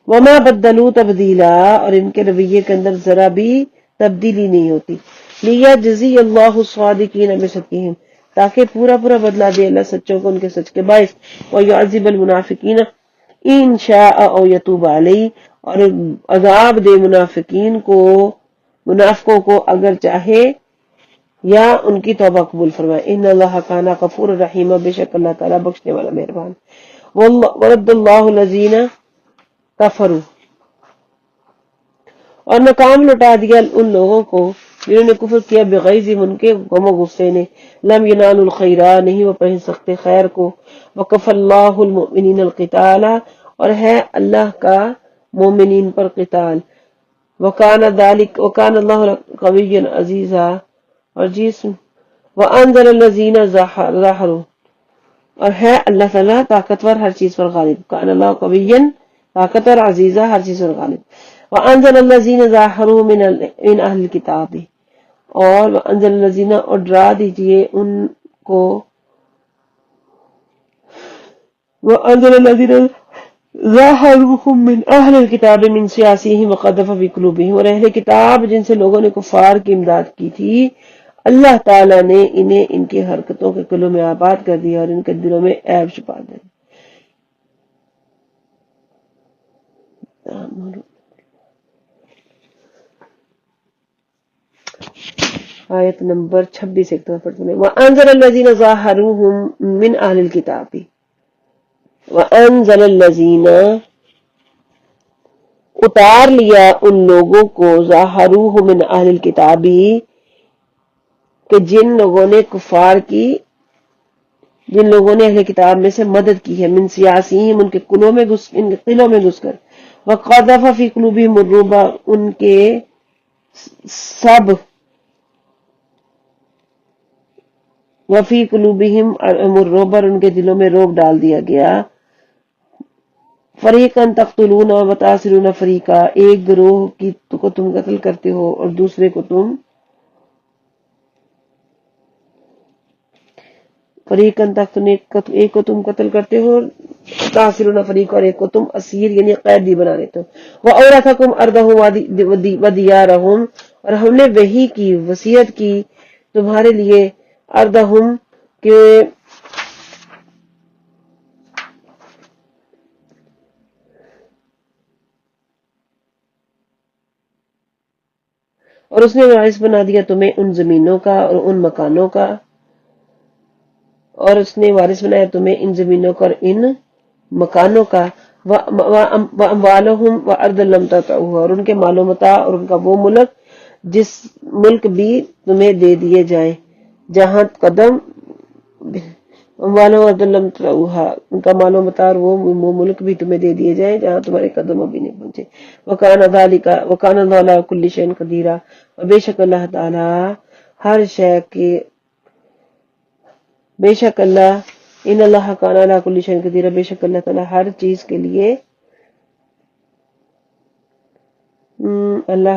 وما بدلوا تبدیلا اور ان کے رویے کے اندر ذرا بھی تبدیلی نہیں ہوتی، لیجزی اللہ الصادقین بصدقہم تاکہ پورا بدلہ دے اللہ سچوں کو ان کے سچ کے باعث، ویعذب المنافقین ان شاء او یتوب علیہ اور عذاب دے منافقوں کو اگر چاہے یا ان کی توبہ قبول فرمائے، ان اللہ کان غفور الرحیم بے شک اللہ تعالیٰ بخشنے والا مہربان، ورد اللہ الذین کفروا اور ناکام لوٹا دیا ان لوگوں کو جنہوں نے کفر کیا، بغیظہم ان کے غم و غصے نے، لم ینالوا الخیرا نہیں وہ پہنچ سکتے خیر کو، وکفی اللہ المؤمنین القتال اور ہے اللہ کا مومنین پر قتال، وکان اللہ قویا عزیزا اور وانزل الذین ظاہروا اور ہے اللہ تعالیٰ طاقتور ہر چیز پر غالب، کان اللہ قویا طاقتور عزیزا ہر چیز پر غالب، وانزل الذین ظاہروا من اہل الکتاب اور وانزل الذین اور ڈرا دیجئے ان کو، وانزل الذین ظاہروہم من اہل الکتاب من سیاسیہم وقذف فی قلوبہم اور اہل کتاب جن سے لوگوں نے کفار کی امداد کی تھی، اللہ تعالیٰ نے انہیں ان کی حرکتوں کے قلوب میں آباد کر دیا اور ان کے دلوں میں عیب چھپا دیا۔ آیت نمبر 26 ایک طرف پڑھتے ہیں، وَأَنزَلَ الَّذِينَ ظَاهَرُوهُم مِّنْ أَهْلِ الْكِتَابِ وَأَنزَلَ الَّذِينَ اتار لیا ان لوگوں کو، ظَاهَرُوهُ مِنْ أَهْلِ الْكِتَابِ کہ جن لوگوں نے کفار کی، جن لوگوں نے اہل کتاب میں سے مدد کی ہے، من سیاسیہم ان کے قلوں میں گھس کر، وَقَذَفَ فِي قُلُوبِهِمُ الرُّعْبَ ان کے سب، وفی قلوبہم الرعب ان کے دلوں میں روب ڈال دیا گیا، فریقا تقتلون وتأسرون فریقا ایک گروہ کو تم قتل کرتے ہو اور دوسرے کو تم، فریقا تقتلون ایک کو تم قتل کرتے ہو، تأسرون فریقا اور ایک کو تم اسیر یعنی قیدی بنا لیتے ہو، وَأَوْرَثَكُمْ أَرْضَهُمْ وَدِيَارَهُمْ اور ہم نے وحی کی وصیت کی تمہارے لیے، اردہم کے اور اس نے وارث بنا دیا تمہیں ان زمینوں کا اور ان مکانوں کا، اور اس نے وارث بنایا تمہیں ان زمینوں کا اور ان مکانوں کا، وَأَمْوَالَهُمْ وَأَرْضًا لَمْ تَطَئُوهَا اور ان کے مال و متاع اور ان کا وہ ملک جس ملک بھی تمہیں دے دیے جائیں جہاں قدم، ان کا مال و متاع وہ ملک بھی تمہیں دے دیے جائیں جہاں تمہارے قدم ابھی نہیں پہنچے، وَكَانَ اللَّهُ عَلَىٰ كُلِّ شَيْءٍ قَدِيرًا اور بے شک اللہ تعالیٰ ہر شے کے، بے شک اللہ، ان اللہ کان علی کل شیء قدیر بے شک اللہ تعالیٰ ہر چیز کے لیے، اللہ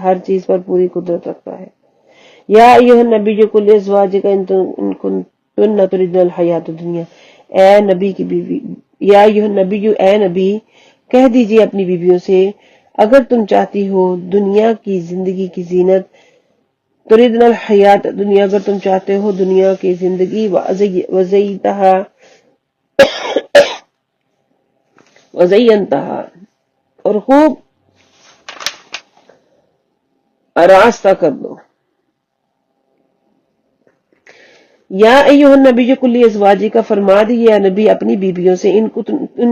ہر چیز پر پوری قدرت رکھتا ہے۔ یا ایھا النبی قل لازواجک ان کنتن تردن الحیات الدنیا اے نبی کی بیوی، یا ایھا النبی اے نبی کہہ دیجئے اپنی بیویوں سے، اگر تم چاہتی ہو دنیا کی زندگی کی زینت، تردن الحیات دنیا اگر تم چاہتے ہو دنیا کی زندگی، وزینتہا اور خوب آراستہ کر دو، یا ایھا النبی قل لازواجک فرما دیے نبی اپنی بیویوں سے، ان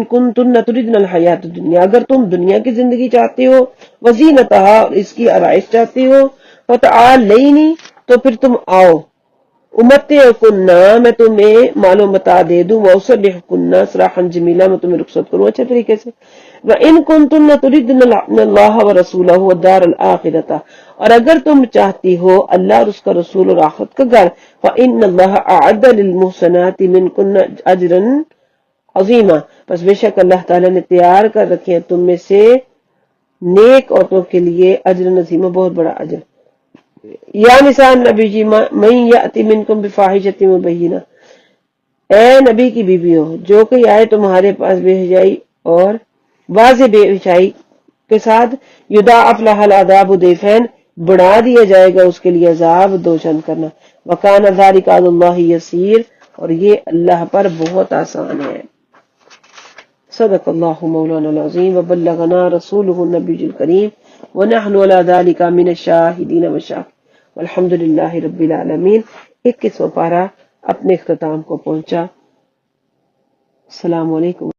کنتن تردن الحیات الدنیا اگر تم دنیا کی زندگی چاہتے ہو، وزینتہا اور اس کی آرائش چاہتے ہو، فتعالین تو پھر تم آؤ، امتعکنہ میں تمہیں معلوم بتا دے دوں، واسرحکنہ سراحا جمیلا میں تمہیں رخصت کروں اچھے طریقے سے، وان کنتن تردن اللہ ورسولہ والدار الآخرۃ، اور اگر تم چاہتی ہو اللہ اور اس کا رسول اور آخرت کا گھر، فإن اللہ اعد للمحسنات منکن اجرا عظیما، پس بے شک اللہ تعالیٰ نے تیار کر رکھے ہیں تم میں سے نیک عورتوں کے لیے اجر عظیما، بہت بڑا اجر۔ یا نساء النبی جی من یأتی منکم بفاحشۃ مبینہ، اے نبی کی بیویوں جو کوئی آئے تمہارے پاس بے حجائی اور واضح بے حجائی کے ساتھ، یضاعف لها العذاب ضعفین، بڑھا دیا جائے گا اس کے لیے عذاب دو چند کرنا، وکان ذلک علی اللہ یسیر، اور یہ اللہ پر بہت آسان ہے۔ صدق اللہ مولانا العظیم وبلغنا رسولہ النبی الکریم ونحن علی ذلک من الشاہدین والشاکرین والحمد للہ رب العالمین۔ 21واں پارہ اپنے اختتام کو پہنچا۔ السلام علیکم۔